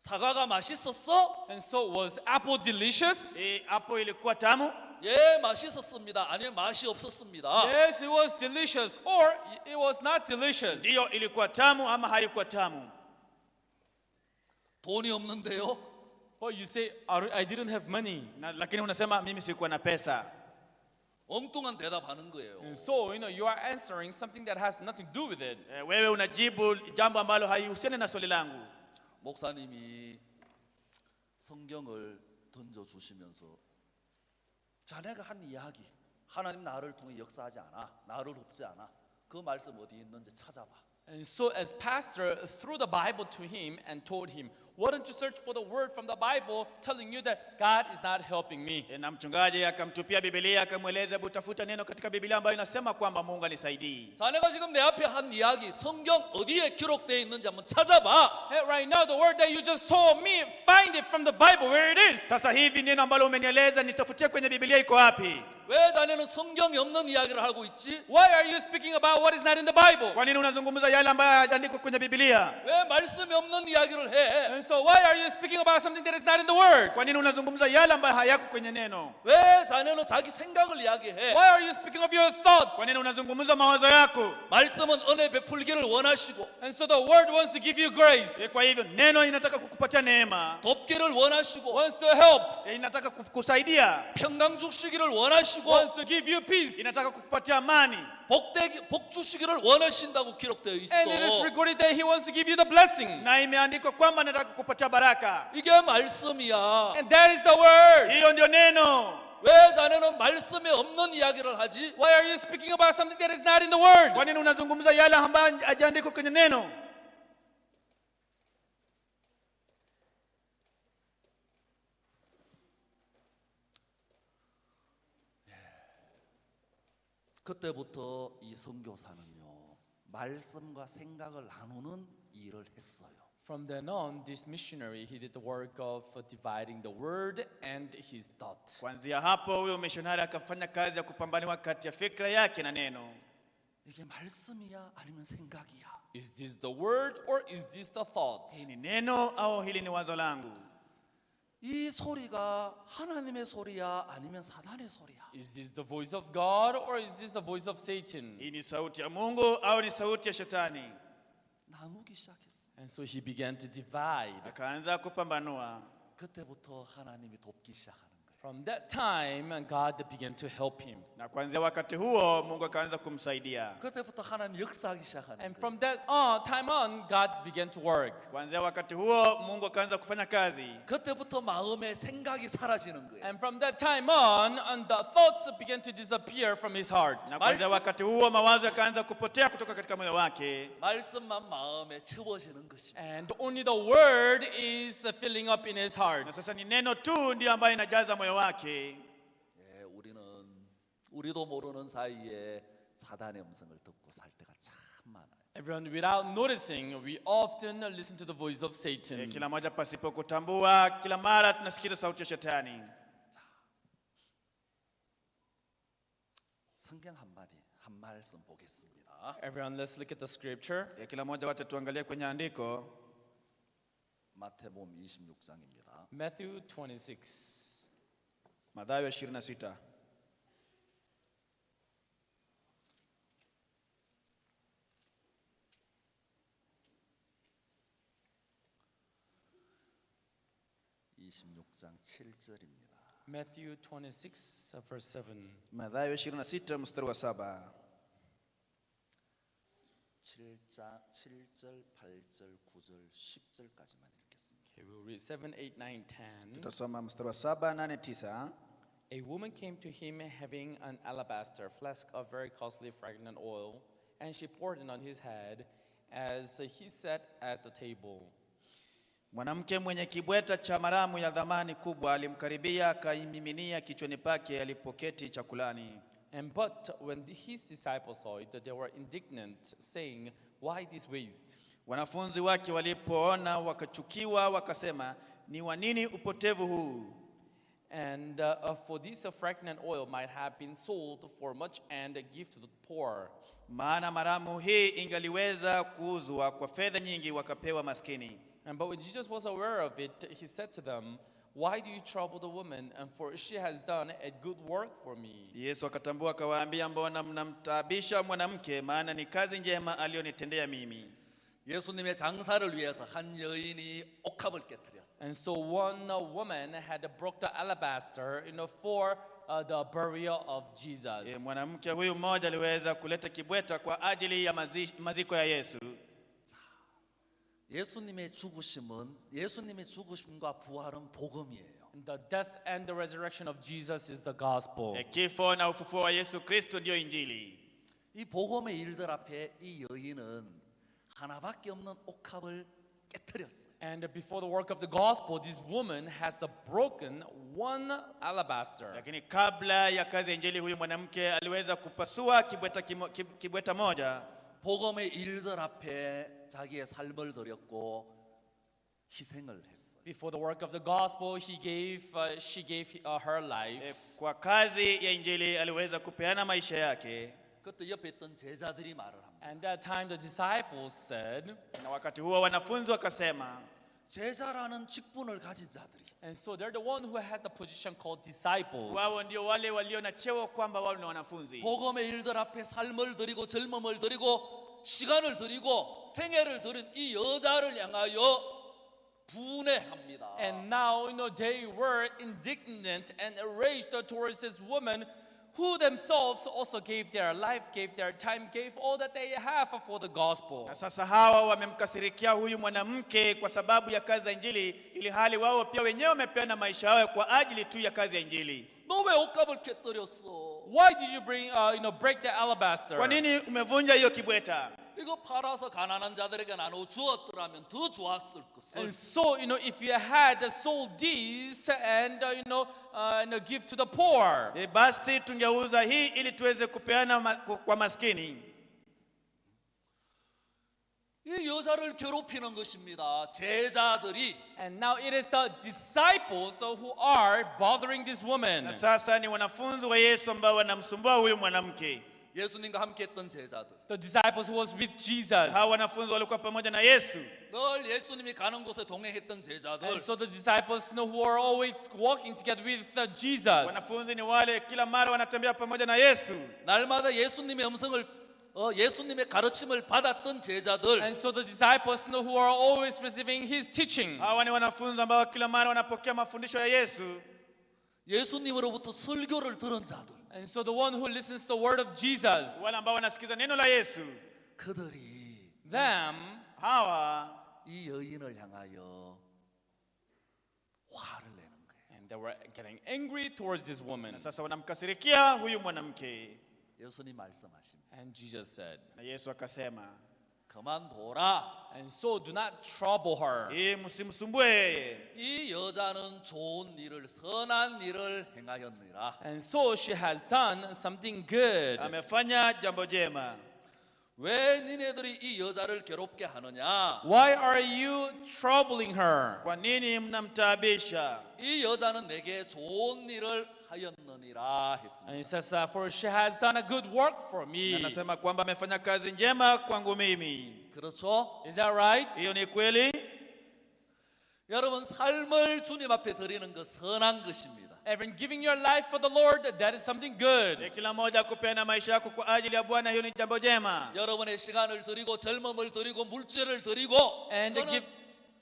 사과가 맛있었어? And so was apple delicious? Hapo ilikuwa tamu? 예, 맛있었습니다. 아니면 맛이 없었습니다. Yes, it was delicious, or it was not delicious. Ndio ilikuwa tamu ama haikuwa tamu? 돈이 없는데요. Well, you say I didn't have money. Lakini unasema mimi sikuwa na pesa. 엉뚱한 대답하는 거예요. And so, you are answering something that has nothing to do with it. Wewe unajibu jambo ambalo haihusiani na swali langu. 목사님이 성경을 던져 주시면서 자네가 한 이야기, 하나님 나를 통해 역사하지 않아, 나를 돕지 않아, 그 말씀 어디 있는지 찾아봐. And so as pastor threw the Bible to him and told him, why don't you search for the word from the Bible telling you that God is not helping me? Na mchungaji akamtupia Biblia akamweleza, hebu tafuta neno katika Biblia ambayo inasema kwamba Mungu anisaidii. 자네가 지금 내 앞에 한 이야기, 성경 어디에 기록되어 있는지 한번 찾아봐. Hey, right now, the word that you just told me, find it from the Bible where it is. Sasa hivi neno ambalo umenieleza nitafutie kwenye Biblia iko wapi? 왜 자네는 성경이 없는 이야기를 하고 있지? Why are you speaking about what is not in the Bible? Kwa nini unazungumza yale ambayo hayaandikwa kwenye Biblia? 왜 말씀이 없는 이야기를 해? And so why are you speaking about something that is not in the word? Kwa nini unazungumza yale ambayo hayako kwenye neno? 왜 자네는 자기 생각을 이야기해? Why are you speaking of your Kwa thoughts? nini unazungumza mawazo yako? 말씀은 은혜 베풀기를 원하시고 And so the word wants to give you grace, Kwa hivyo neno inataka kukupatia neema, 돕기를 원하시고 wants to help, inataka kukusaidia, 평강 주시기를 원하시고 wants to give you peace. inataka kukupatia amani. 복 주시기를 원하신다고 기록되어 있어. And it is recorded that he wants to give you the blessing. Na imeandikwa kwamba anataka kukupatia baraka. 이게 말씀이야. And that is the word. Hiyo ndio neno. 왜 자네는 말씀에 없는 이야기를 하지? Why are you speaking about something that is not in the word? Kwa nini unazungumza yale ambayo hajaandikwa kwenye neno? 그때부터 이 선교사는요, 말씀과 생각을 나누는 일을 했어요. From then on, this missionary, he did the work of dividing the word and his thought. Kuanzia hapo huyo missionary akafanya kazi ya kupambanua kati ya fikra yake na neno. 이게 말씀이야 아니면 생각이야? Is this the word or is this the thought? Hii ni neno au hili ni wazo langu? 이 소리가 하나님의 소리야 아니면 사단의 소리야? Is this the voice of God or is this the voice of Satan? Hii ni sauti ya Mungu au ni sauti ya shetani? 나누기 시작했어. And so he began to divide. Akaanza kupambanua. 그때부터 하나님이 돕기 시작하는 거예요. From that time, God began to help him. Na kuanzia wakati huo Mungu akaanza kumsaidia. 그때부터 하나님이 역사하기 시작하는 And 거예요. from that time on, God began to work. Kuanzia wakati huo Mungu akaanza kufanya kazi. 그때부터 마음의 생각이 사라지는 거예요. And from that time on, the thoughts began to disappear from his heart. Na kuanzia wakati huo mawazo yakaanza kupotea kutoka katika moyo wake. 말씀만 마음에 채워지는 것입니다. And only the word is filling up in his Na heart. sasa ni neno tu ndio ambayo inajaza moyo wake. 예, 우리도 모르는 사이에 사단의 음성을 듣고 살 때가 참 많아요. Everyone, without noticing, we often listen to the voice of Satan. Kila moja pasipo kutambua, kila mara tunasikiza sauti ya shetani. 성경 한 말씀 보겠습니다. Everyone, let's look at the scripture. Kila moja wacha tuangalie kwenye andiko. 마태복음 26장입니다. Matthew 26. Mathayo 26. 장 7절입니다. Matthew 26, verse 7. Mathayo 26 mstari wa 7. 7절, 8절, 9절, 10절까지만 읽겠습니다. Okay, we'll read 7, 8, 9, 10. Tutasoma mstari wa 7, 8, 9. A woman came to him having an alabaster flask of very costly fragrant oil, and she poured it on his head as he sat at the table. Mwanamke mwenye kibweta cha maramu ya dhamani kubwa alimkaribia akaimiminia kichwani pake alipoketi chakulani. And but when his disciples saw it, they were indignant, saying, "Why this waste?" Wanafunzi wake walipoona wakachukiwa, wakasema, ni wa nini upotevu huu? And for this fragrant oil might have been sold for much and give to the poor. Maana maramu hii ingaliweza kuuzwa kwa fedha nyingi wakapewa maskini. And but when Jesus was aware of it, he said to them, "Why do you trouble the woman? And for she has done a good work for me." Yesu akatambua akawaambia, mbona mnamtaabisha mwanamke, maana ni kazi njema aliyonitendea mimi. 예수님의 장사를 위해서 한 여인이 옥합을 깨뜨렸어요. And so one woman had broke the alabaster, for the burial of Jesus. Mwanamke huyu mmoja aliweza kuleta kibweta kwa ajili ya maziko ya Yesu. 예수님의 죽으심과 부활은 복음이에요. And the death and the resurrection of Jesus is the gospel. Kifo na ufufuo wa Yesu Kristo ndio injili. 이 복음의 일들 앞에 이 여인은 하나밖에 없는 옥합을 깨뜨렸어요. And before the work of the gospel, this woman has broken one alabaster. Lakini kabla ya kazi ya injili, huyu mwanamke aliweza kupasua kibweta moja. 복음의 일들 앞에 자기의 삶을 드렸고 희생을 했어요. Before the work of the gospel, she gave her life. Kwa kazi ya injili aliweza kupeana maisha yake. 그때 옆에 있던 제자들이 말을 합니다. And that time the disciples said, Na wakati huo wanafunzi wakasema, 제자라는 직분을 가진 자들이 and so they're the one who has the position called disciples. wao ndio wale walio na cheo kwamba wao ni wanafunzi. 복음의 일들 앞에 삶을 드리고 젊음을 드리고 시간을 드리고 생애를 드린 이 여자를 향하여 분해합니다. And now, they were indignant and enraged towards this woman who themselves also gave their life, gave their time, gave all that they have for the gospel. Na sasa hawa wamemkasirikia huyu mwanamke kwa sababu ya kazi ya injili, ili hali wao pia wenyewe wamepeana maisha yao kwa ajili tu ya kazi ya injili. 너 왜 옷값을 깨뜨렸어? Why did you break the alabaster? Kwa nini umevunja hiyo kibweta? 이거 팔아서 가난한 자들에게 나눠 주었더라면 더 좋았을 것을. And so, if you had sold these and give to the poor. Basi tungeuza hii ili tuweze kupeana kwa maskini. 이 여자를 괴롭히는 것입니다. 제자들이. And now it is the disciples who are bothering this woman. Na sasa ni wanafunzi wa Yesu ambao wanamsumbua huyu mwanamke. 예수님과 함께 했던 제자들. The disciples who was with Jesus. Hawa wanafunzi walikuwa pamoja na Yesu. 늘 예수님이 가는 곳에 동행했던 제자들. And so the disciples who are always walking together with Jesus. Wanafunzi ni wale kila mara wanatembea pamoja na Yesu. 날마다 예수님의 가르침을 받았던 제자들. And so the disciples who are always receiving his teaching. Hawa ni wanafunzi ambao kila mara wanapokea mafundisho ya Yesu. 예수님으로부터 설교를 들은 자들. And so the one who listens to the word of Jesus. Wale ambao wanasikiza neno la Yesu. 그들이 Them. Hawa 이 여인을 향하여 화를 내는 거예요. And they were getting angry towards this woman. na sasa wanamkasirikia huyu mwanamke. 예수님 말씀하십니다. And Jesus said, Na Yesu akasema, 그만둬라. and so do not trouble her. msimsumbue yeye. 이 여자는 좋은 일을 선한 일을 행하였느라. And so she has done something good. Amefanya jambo jema. 왜 니네들이 이 여자를 괴롭게 하느냐? Why are you troubling her? Kwa nini mnamtaabisha? 이 여자는 내게 좋은 일을 하였느니라 했습니다. And he says that for she has done a good work for Na me. anasema kwamba amefanya kazi njema kwangu mimi. 그렇죠? Is that right? Hiyo ni kweli? 여러분 삶을 주님 앞에 드리는 것 선한 것입니다. Everyone giving your life for the Lord, that is something good. Kila moja kupeana maisha yako kwa ajili ya Bwana, hiyo ni jambo jema. 여러분의 시간을 드리고 젊음을 드리고 물질을 드리고 And 그거는 give-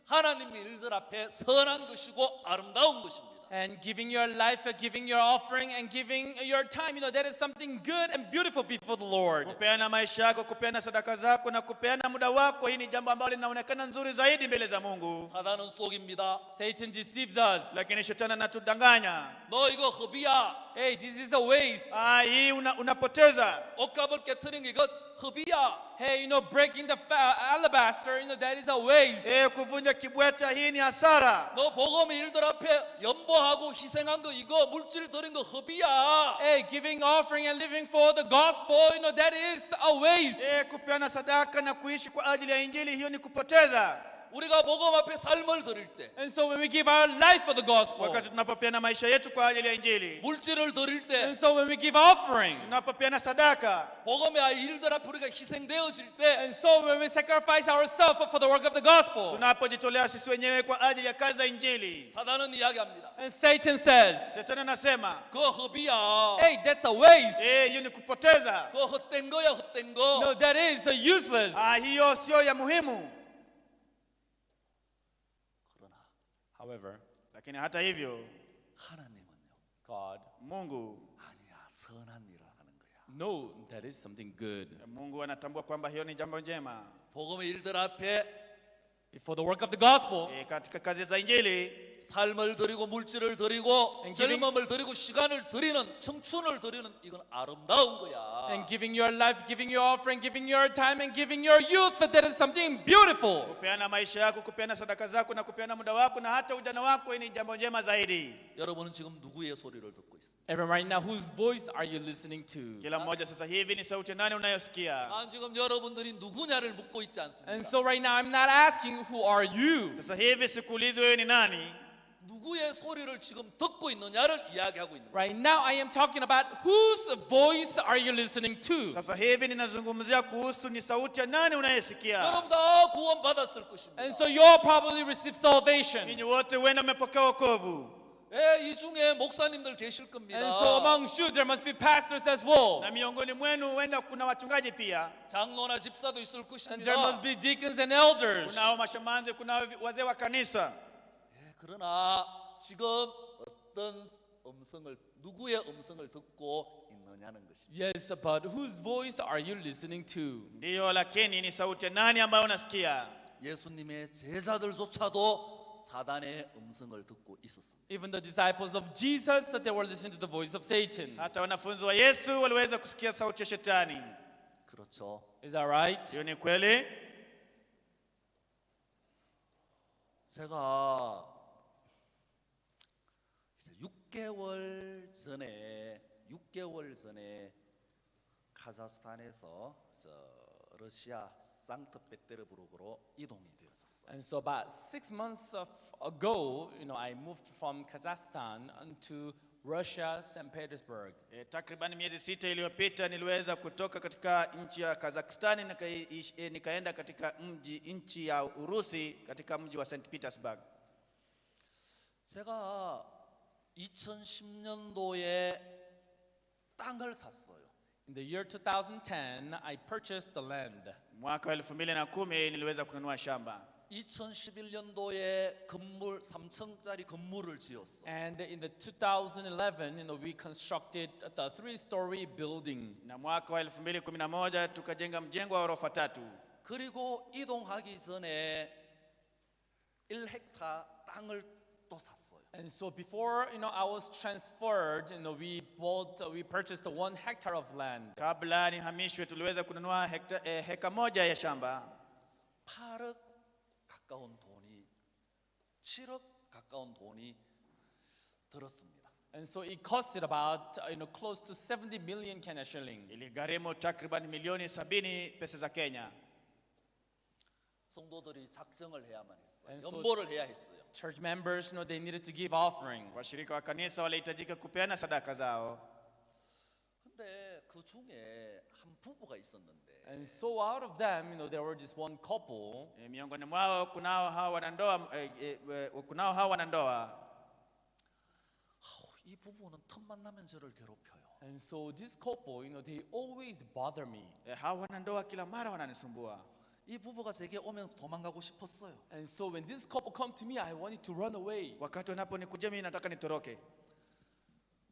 하나님의 일들 앞에 선한 것이고 아름다운 것입니다. And giving your life, giving your offering, and giving your time, that is something good and beautiful before the Lord. Kupeana maisha yako, kupeana sadaka zako na kupeana muda wako, hii ni jambo ambalo linaonekana nzuri zaidi mbele za Mungu. 사단은 속입니다. Satan deceives us. Lakini shetani anatudanganya. 너 이거 흡이야. Hey, this is a waste. Hii unapoteza. 옷값을 깨트린 게 이거 흡이야. Hey, breaking the alabaster, that is a waste. Kuvunja kibweta, hii ni hasara. 너 복음의 일들 앞에 연보하고 희생한 거 이거 물질 드린 거 흡이야. Hey, giving offering and living for the gospel, that is a waste. Kupeana sadaka na kuishi kwa ajili ya injili, hiyo ni kupoteza. 우리가 복음 앞에 삶을 드릴 때, And so when we give our life for the gospel, Wakati tunapopeana maisha yetu kwa ajili ya injili, 물질을 드릴 때, and so when we give offering, tunapopeana sadaka, 복음의 일들 앞에 우리가 희생되어질 때, and so when we sacrifice ourselves for the work of the gospel, tunapojitolea sisi wenyewe kwa ajili ya kazi ya injili, 사단은 이야기합니다. and Satan says, Shetani anasema, 그거 흡이야. hey, that's a waste. hiyo ni kupoteza. 그거 헛된 거야, 헛된 거. No, that is useless. Hiyo sio ya muhimu. 그러나 However, Lakini hata hivyo, 하나님은요, God, Mungu 아니야, 선한 일을 하는 거야. no, that is something good. Mungu anatambua kwamba hiyo ni jambo njema. 복음의 일들 앞에 for the work of the gospel, katika kazi za injili, 삶을 드리고 물질을 드리고 And giving- 젊음을 드리고 시간을 드리는 청춘을 드리는 이건 아름다운 거야. and giving your life, giving your offering, giving your time, and giving your youth, that is something beautiful. kupeana maisha yako, kupeana sadaka zako na kupeana muda wako na hata ujana wako, ni jambo njema zaidi. 여러분은 지금 누구의 소리를 듣고 있습니까? Everyone right now, whose voice are you listening to? Kila mmoja sasa hivi ni sauti nani unayosikia? 난 지금 여러분들이 누구냐를 묻고 있지 않습니다. And so right now, I'm not asking who are you. Sasa hivi sikuulizi wewe ni nani, 누구의 소리를 지금 듣고 있느냐를 이야기하고 있는 거예요. Right now, I am talking about whose voice are you listening to? sasa hivi ninazungumzia kuhusu ni sauti ya nani unayesikia. 여러분 다 구원 받았을 것입니다. And so you'll probably receive salvation. Ninyi wote wenda mmepokea wokovu, 이 중에 목사님들 계실 겁니다. And so amongst you, there must be pastors as well. na miongoni mwenu wenda kuna wachungaji pia, 장로나 집사도 있을 And there must 것입니다. be deacons and elders. kunao mashamanzi, kunao wazee wa kanisa. 그러나 지금 어떤 음성을 누구의 음성을 듣고 있느냐는 것입니다. Yes, but whose voice are you listening to? Ndiyo, lakini ni sauti ya nani ambayo unasikia? 예수님의 제자들조차도 사단의 음성을 듣고 있었습니다. Even the disciples of Jesus, that they were listening to the voice of Satan. Hata wanafunzi wa Yesu waliweza kusikia sauti ya shetani. 그렇죠. Is that right? Hiyo ni kweli. 제가 이제 6개월 전에 카자흐스탄에서 러시아 상트페테르부르크로 이동이 되었었어요. And so about 6 months ago, I moved from Kazakhstan to Russia, St. Petersburg. Takriban miezi 6 iliyopita niliweza kutoka katika nchi ya Kazakhstan nikaenda katika nchi ya Urusi katika mji wa St. Petersburg. 제가 2010년도에 땅을 샀어요. In the year 2010, I purchased the land. Mwaka wa 2010 niliweza kununua shamba. 2011년도에 건물 3층짜리 건물을 지었어. And in the 2011, we constructed the 3-story building. Na mwaka wa 2011 tukajenga mjengo wa ghorofa 3. 그리고 이동하기 전에 1헥타 땅을 또 샀어요. And so before, I was transferred, we purchased 1 hectare of land. Kabla nihamishwe tuliweza kununua heka moja ya shamba. 8억 가까운 돈이 7억 가까운 돈이 들었습니다. And so it costed about, close to 70 million Kenya shilling. Iligharimu takriban milioni 70 pesa za Kenya. 성도들이 작정을 해야만 했어요. And so- 연보를 해야 했어요. Church members, they needed to give offering. Washirika wa kanisa walihitajika kupeana sadaka zao. 근데 그 중에 한 부부가 있었는데 And so out of them, there were just one couple. Miongoni mwao kunao hawa wanandoa. 이 부부는 틈만 나면 저를 괴롭혀요. And so this couple, they always bother me. Hawa wanandoa kila mara wananisumbua. 이 부부가 제게 오면 도망가고 싶었어요. And so when this couple come to me, I wanted to run away. Wakati wanaponikujia mimi nataka nitoroke.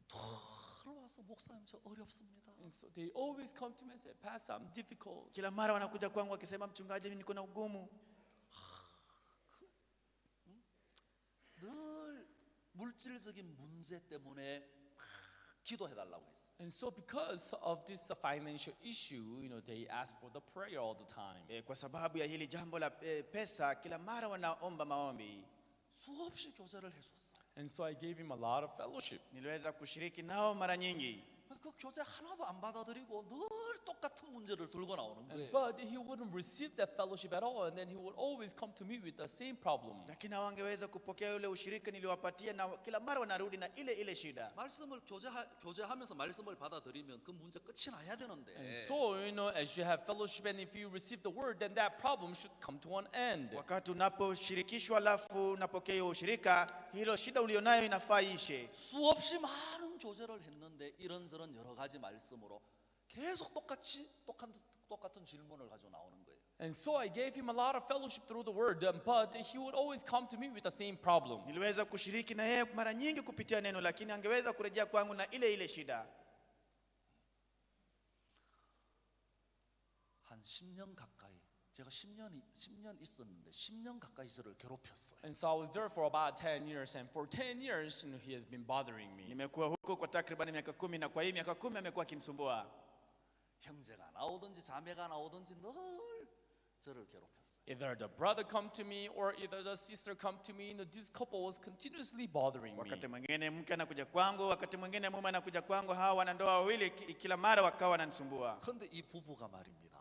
들어와서 목사님 저 어렵습니다. And so they always come to me and say, Pastor, I'm difficult. Kila mara wanakuja kwangu wakisema, mchungaji, mimi niko na ugumu. 늘 물질적인 문제 때문에 기도해달라고 했어요. And so because of this financial issue, they ask for the prayer all the time. Kwa sababu ya hili jambo la pesa, kila mara wanaomba maombi. 수없이 교제를 해줬어요. And so I gave him a lot of fellowship. Niliweza kushiriki nao mara nyingi. 그 교제 하나도 안 받아들이고 늘 똑같은 문제를 들고 나오는 거예요. But he wouldn't receive that fellowship at all, and then he would always come to me with the same problem. Lakini hawangeweza kupokea ule ushirika niliwapatia, na kila mara wanarudi na ile shida. 말씀을 교제하면서 말씀을 받아들이면 그 문제 끝이 나야 되는데. And so, as you have fellowship and if you receive the word, then that problem should come to an end. Wakati unaposhirikishwa alafu unapokea hiyo ushirika, hilo shida ulionayo inafaa ishe. 수없이 많은 교제를 했는데 이런저런 여러 가지 말씀으로 계속 똑같은 질문을 가지고 나오는 거예요. And so I gave him a lot of fellowship through the word, but he would always come to me with the same problem. Niliweza kushiriki na yeye mara nyingi kupitia neno, lakini angeweza kurejea kwangu na ile shida. 한 10년 가까이 제가 10년 있었는데 10년 가까이 저를 괴롭혔어요. And so I was there for about 10 years, and for 10 years, he has been bothering me. Nimekuwa huko kwa takriban miaka 10 na kwa hii miaka 10 amekuwa akinisumbua. 형제가 나오든지 자매가 나오든지 늘 저를 괴롭혔어요. Either the brother come to me or either the sister come to me. This couple was continuously bothering me. Wakati mwingine mke anakuja kwangu, wakati mwingine mume anakuja kwangu, hawa wanandoa wawili kila mara wakawa wananisumbua. 그런데 이 부부가 말입니다.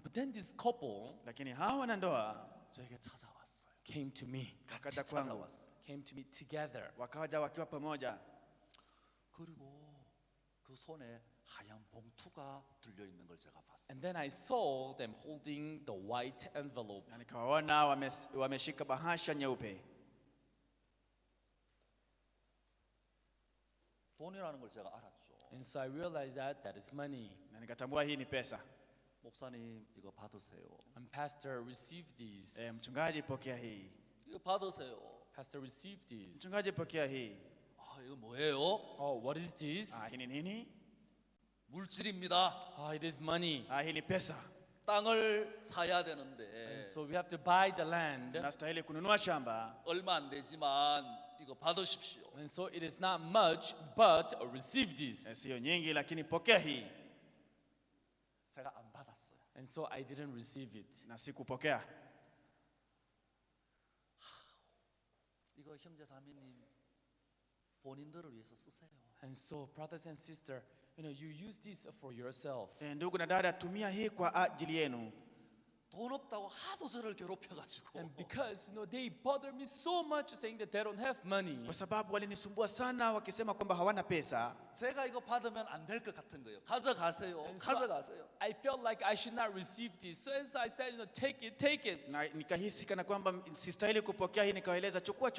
But then this couple Lakini hawa wanandoa 저에게 찾아왔어요. came to me, 같이 wakaja kwangu, 찾아왔어요. came to me together. wakaja wakiwa pamoja. 그리고 그 손에 하얀 봉투가 들려 있는 걸 제가 봤어요. And then I saw them holding the white envelope. Na nikawaona wameshika bahasha nyeupe. 돈이라는 걸 제가 알았죠. And so I realized that that is money. Na nikatambua hii ni pesa. 목사님 이거 받으세요. And pastor, receive these. Mchungaji pokea hii. 이거 받으세요. Pastor, receive these. Mchungaji pokea hii. 아 이거 뭐예요? Oh, what is this? Hii ni nini? 물질입니다. Oh, it is money. Hii ni pesa. 땅을 사야 And 되는데 so we have to buy the land. Tunastahili kununua shamba. 얼마 안 되지만 이거 받으십시오. And so it is not much, but receive this. Sio nyingi lakini pokea hii. 제가 안 받았어요. And so I didn't receive it. Na sikupokea. 이거 형제 자매님 본인들을 위해서 쓰세요. And so, brothers and sisters, you use this for yourself. Ndugu na dada, tumia hii kwa ajili yenu. 돈 없다고 하도 저를 괴롭혀가지고 And because they bother me so much saying that they don't have money. Kwa sababu walinisumbua sana wakisema kwamba hawana pesa. 제가 이거 받으면 안 될 것 같은 거예요. 가져가세요. And so 가져가세요. I felt like I should not receive this. So as I said, take it, take it. Na nikahisi kana kwamba sistahili kupokea hii, nikawaeleza chukua.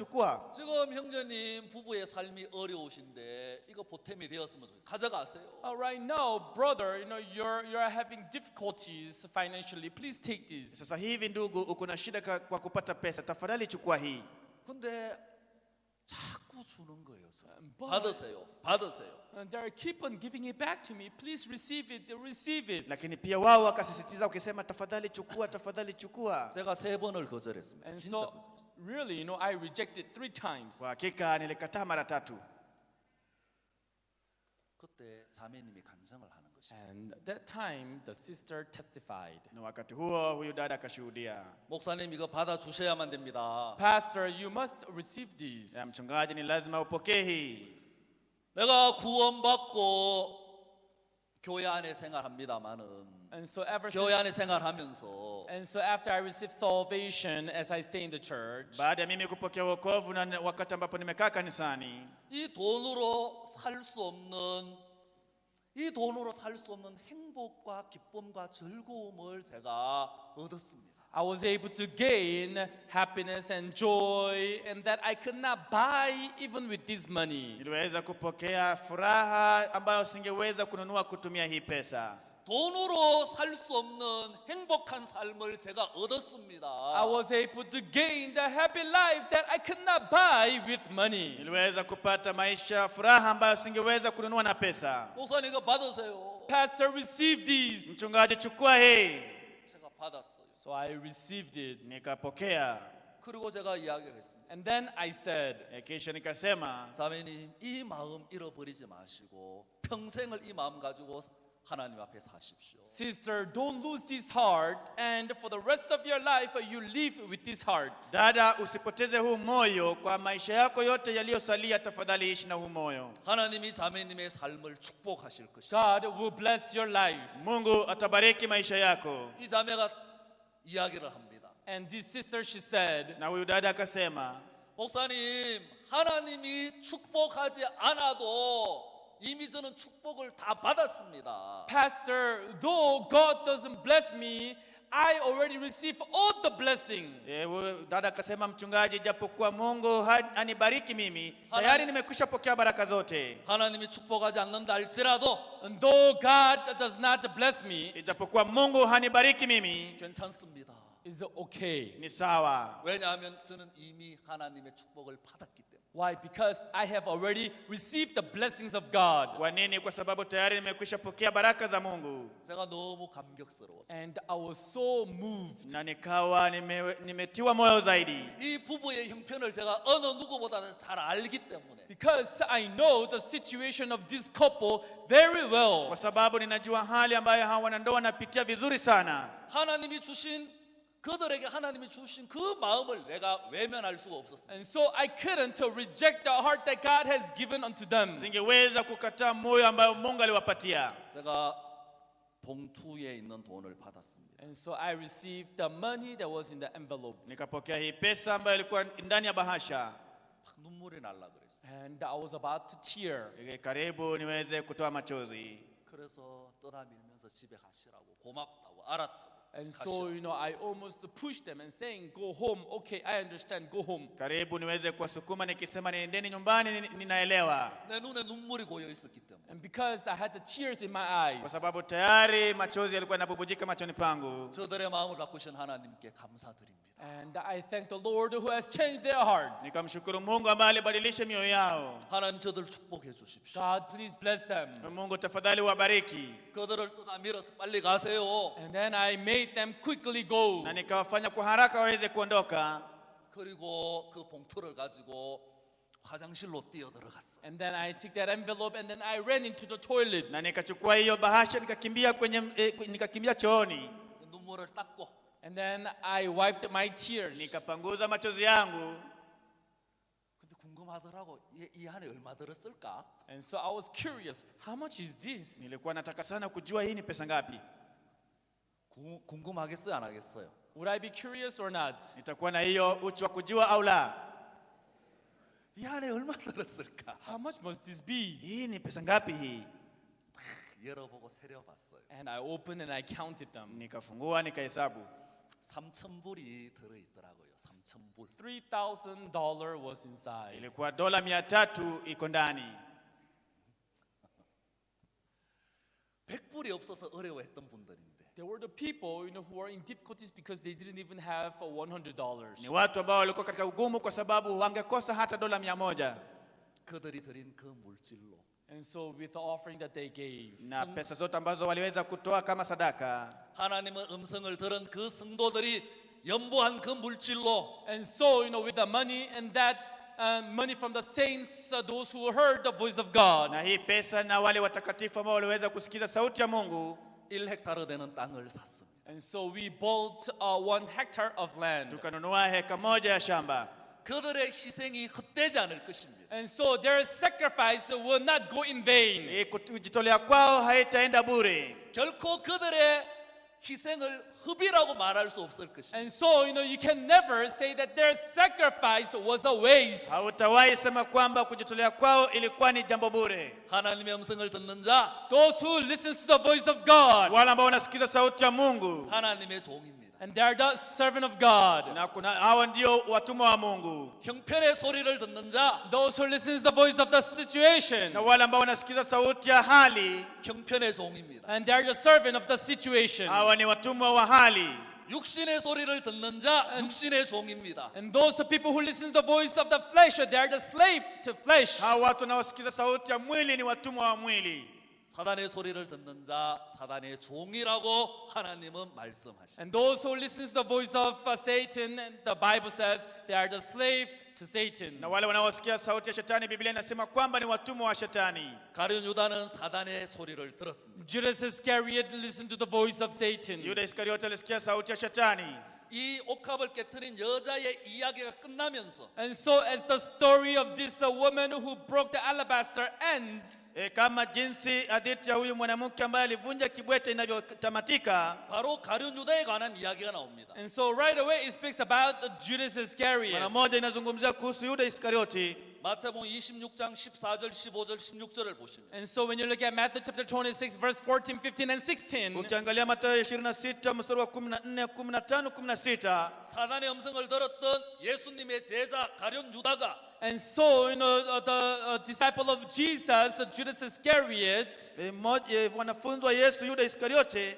지금 형제님 부부의 삶이 어려우신데 이거 보탬이 되었으면 좋겠어요. 가져가세요. Right now, brother, you're having difficulties financially. Please take this. Sasa hivi ndugu, uko na shida kwa kupata pesa, tafadhali chukua hii. 근데 자꾸 주는 거예요. But- 받으세요. And they keep on giving it back to me. Please receive it. Receive it. Lakini pia wao wakasisitiza wakisema tafadhali chukua. 제가 3번을 거절했습니다. And 진짜 so, 거절했어요. really, I rejected 3 times. Kwa hakika nilikataa mara 3. 그때 자매님이 간증을 하는 것이었어요. And that time, the sister testified. Na wakati huo huyu dada akashuhudia, 목사님 이거 받아 주셔야만 됩니다. Pastor, you must receive this. ya mchungaji, ni lazima upokee hii. 내가 구원받고 교회 안에 생활합니다마는 And so ever 교회 since, 안에 생활하면서 and so after I received salvation, as I stay in the church, Baada ya mimi kupokea wokovu na wakati ambapo nimekaa kanisani, 이 돈으로 살 수 없는 행복과 기쁨과 즐거움을 제가 얻었습니다. I was able to gain happiness and joy, and that I could not buy even with this money. niliweza kupokea furaha ambayo singeweza kununua kutumia hii pesa. 돈으로 살 수 없는 행복한 삶을 제가 얻었습니다. I was able to gain the happy life that I could not buy with money. Niliweza kupata maisha furaha ambayo singeweza kununua na pesa. 목사님 이거 받으세요. Pastor, receive this. Mchungaji, chukua hii. 제가 받았어요. So I received it. Nikapokea. 그리고 제가 이야기를 했습니다. And then I said, Kisha nikasema, 자매님 이 마음 잃어버리지 마시고 평생을 이 마음 가지고 하나님 앞에 사십시오. Sister, don't lose this heart, and for the rest of your life, you live with this heart. dada, usipoteze huu moyo kwa maisha yako yote yaliyosalia, tafadhali ishi na huu moyo. 하나님이 자매님의 삶을 축복하실 것입니다. God will bless your life. Mungu atabariki maisha yako. 이 자매가 이야기를 합니다. And this sister, she said, Na huyu dada akasema, 목사님, 하나님이 축복하지 않아도 이미 저는 축복을 다 받았습니다. Pastor, though God doesn't bless me, I already received all the blessing. huyu dada akasema, mchungaji, japokuwa Mungu hanibariki mimi, tayari nimekwisha pokea baraka zote. 하나님이 축복하지 않는다 할지라도 And though God does not bless me, Ijapokuwa Mungu hanibariki mimi, 괜찮습니다. it's okay. ni sawa. 왜냐하면 저는 이미 하나님의 축복을 받았기 때문에. Why? Because I have already received the blessings of God. Kwa nini? Kwa sababu tayari nimekwisha pokea baraka za Mungu. 제가 너무 감격스러웠어요. And I was so moved. Na nikawa nimetiwa moyo zaidi. 이 부부의 형편을 제가 어느 누구보다는 잘 알기 때문에 Because I know the situation of this couple very well. Kwa sababu ninajua hali ambayo hawa wanandoa wanapitia vizuri sana. 하나님이 주신 그들에게 하나님이 주신 그 마음을 내가 외면할 수가 없었어요. And so I couldn't reject the heart that God has given unto them. Singeweza kukataa moyo ambayo Mungu aliwapatia. 제가 봉투에 있는 돈을 받았습니다. And so I received the money that was in the envelope. Nikapokea hii pesa ambayo ilikuwa ndani ya bahasha. 막 눈물이 날라 그랬어요. And I was about to tear. Karibu niweze kutoa machozi. 그래서 떠나밀면서 집에 가시라고 고맙다고 알았다고. And so, I almost pushed them and saying, go home. Okay, I understand, go home. Karibu niweze kuwasukuma nikisema niendeni nyumbani, ninaelewa. 내 눈에 눈물이 고여 있었기 때문에. And because I had the tears in my eyes. Kwa sababu tayari machozi yalikuwa yanabubujika machoni pangu. 저들의 마음을 바꾸신 하나님께 감사드립니다. And I thank the Lord who has changed their hearts. Nikamshukuru Mungu ambaye alibadilisha mioyo yao. 하나님 저들 축복해 주십시오. God, please bless them. Mungu tafadhali wabariki. 그들을 떠나밀어서 빨리 가세요. And then I made them quickly go. Na nikawafanya kwa haraka waweze kuondoka. 그리고 그 봉투를 가지고 화장실로 뛰어 들어갔어요. And then I took that envelope and then I ran into the toilet. Na nikachukua hiyo bahasha nikakimbia chooni. 눈물을 닦고 And then I wiped my tears. Nikapanguza machozi yangu. 근데 궁금하더라고. 이 안에 얼마 들었을까? And so I was curious, how much is this? Nilikuwa nataka sana kujua hii ni pesa ngapi. 궁금하겠어요, 안 하겠어요? Would I be curious or not? Nitakuwa na hiyo uchu wa kujua au la? 이 안에 얼마 들었을까? How much must this be? Hii ni pesa ngapi hii? 열어보고 세려봤어요. And I opened and I counted them. Nikafungua nikahesabu. 3,000불이 들어있더라고요. 3,000불. $3,000 was inside. Ilikuwa dola 300 iko ndani. 100불이 없어서 어려워했던 분들인데 There were the people, who were in difficulties because they didn't even have $100. Ni watu ambao walikuwa katika ugumu kwa sababu wangekosa hata dola 100. 그들이 드린 그 물질로 And so with the offering that they gave, Na pesa zote ambazo waliweza kutoa kama sadaka. 하나님의 음성을 들은 그 성도들이 연보한 그 물질로 and so, with the money and that money from the saints, those who heard the voice of God, Na hii pesa na wale watakatifu ambao waliweza kusikiza sauti ya Mungu, 1헥타르 되는 땅을 샀습니다. and so we bought 1 hectare of land. tukanunua heka moja ya shamba. 그들의 희생이 헛되지 않을 것입니다. And so their sacrifice will not go in vain. Hii kujitolea kwao haitaenda bure. 결코 그들의 희생을 흡이라고 말할 수 없을 것입니다. And so, you can never say that their sacrifice was a waste. Hautawahi sema kwamba kujitolea kwao ilikuwa ni jambo bure. 하나님의 음성을 듣는 자 Those who listens to the voice of God, Wale ambao wanasikiza sauti ya Mungu, 하나님의 종입니다. and they are the servant of God. na kuna hawa ndio watumwa wa Mungu. 형편의 소리를 듣는 자 Those who listens to the voice of the situation, Na wale ambao wanasikiza sauti ya hali, 형편의 종입니다. and they are the servant of the situation. hawa ni watumwa wa hali. 육신의 소리를 듣는 자 육신의 종입니다. And those people who listen to the voice of the flesh, they are the slave to flesh. Hawa watu wanaosikiza sauti ya mwili ni watumwa wa mwili. 사단의 소리를 듣는 자 사단의 종이라고 하나님은 말씀하십니다. And those who listen to the voice of Satan, the Bible says, they are the slave to Satan. Na wale wanaosikia sauti ya shetani, Biblia inasema kwamba ni watumwa wa shetani. 가룟 유다는 사단의 소리를 들었습니다. Judas Iscariot listened to the voice of Satan. Yuda Iskariote alisikia sauti ya shetani. 이 옥합을 깨트린 여자의 이야기가 끝나면서 And so as the story of this woman who broke the alabaster ends, Kama jinsi hadithi ya huyu mwanamke ambaye alivunja kibwete inavyotamatika, 바로 가룟 유다에 관한 이야기가 나옵니다. and so right away it speaks about Judas mara Iscariot. moja inazungumzia kuhusu Yuda Iskarioti. 마태복음 26장 14절 15절 16절을 보시면 And so when you look at Matthew chapter 26 verse 14, 15 and 16, Ukiangalia Mathayo 26 mstari wa 14, 15, 16, 사단의 음성을 들었던 예수님의 제자 가룟 유다가 and so the disciple of Jesus, Judas Iscariot, wanafunzi wa Yesu Yuda Iskariote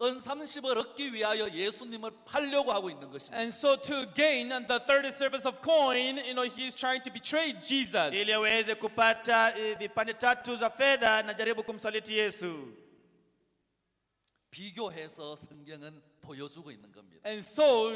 은 30을 얻기 위하여 예수님을 팔려고 하고 있는 것입니다. And so to gain the 30 service of coin, he's trying to betray Jesus. ili aweze kupata vipande tatu za fedha na jaribu kumsaliti Yesu. 비교해서 성경은 보여주고 있는 겁니다. And so,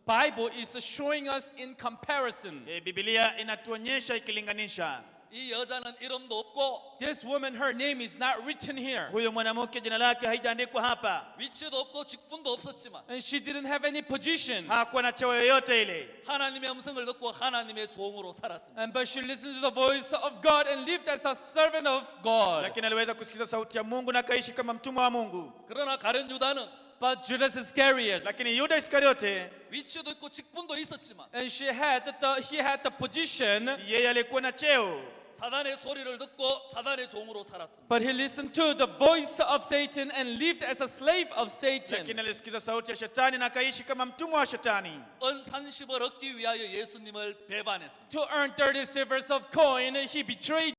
Bible is showing us in comparison. Biblia inatuonyesha ikilinganisha. 이 여자는 이름도 없고 This woman, her name is not written here. Huyu mwanamke jina lake haijaandikwa hapa. 위치도 없고 직분도 없었지만 And she didn't have any position. Hakuwa na cheo yoyote ile. 하나님의 음성을 듣고 하나님의 종으로 살았습니다. But she listened to the voice of God and lived as a servant of God. Lakini aliweza kusikiza sauti ya Mungu na akaishi kama mtumwa wa Mungu. 그러나 가룟 유다는 But Judas Iscariot, Lakini Yuda Iskariote 위치도 있고 직분도 있었지만 and he had the position, yeye alikuwa na cheo, 사단의 소리를 듣고 사단의 종으로 살았습니다. but he listened to the voice of Satan and lived as a slave of Satan. lakini alisikiza sauti ya shetani na akaishi kama mtumwa wa shetani. 은 30을 얻기 위하여 예수님을 배반했습니다. To earn 30 silvers of coin, he betrayed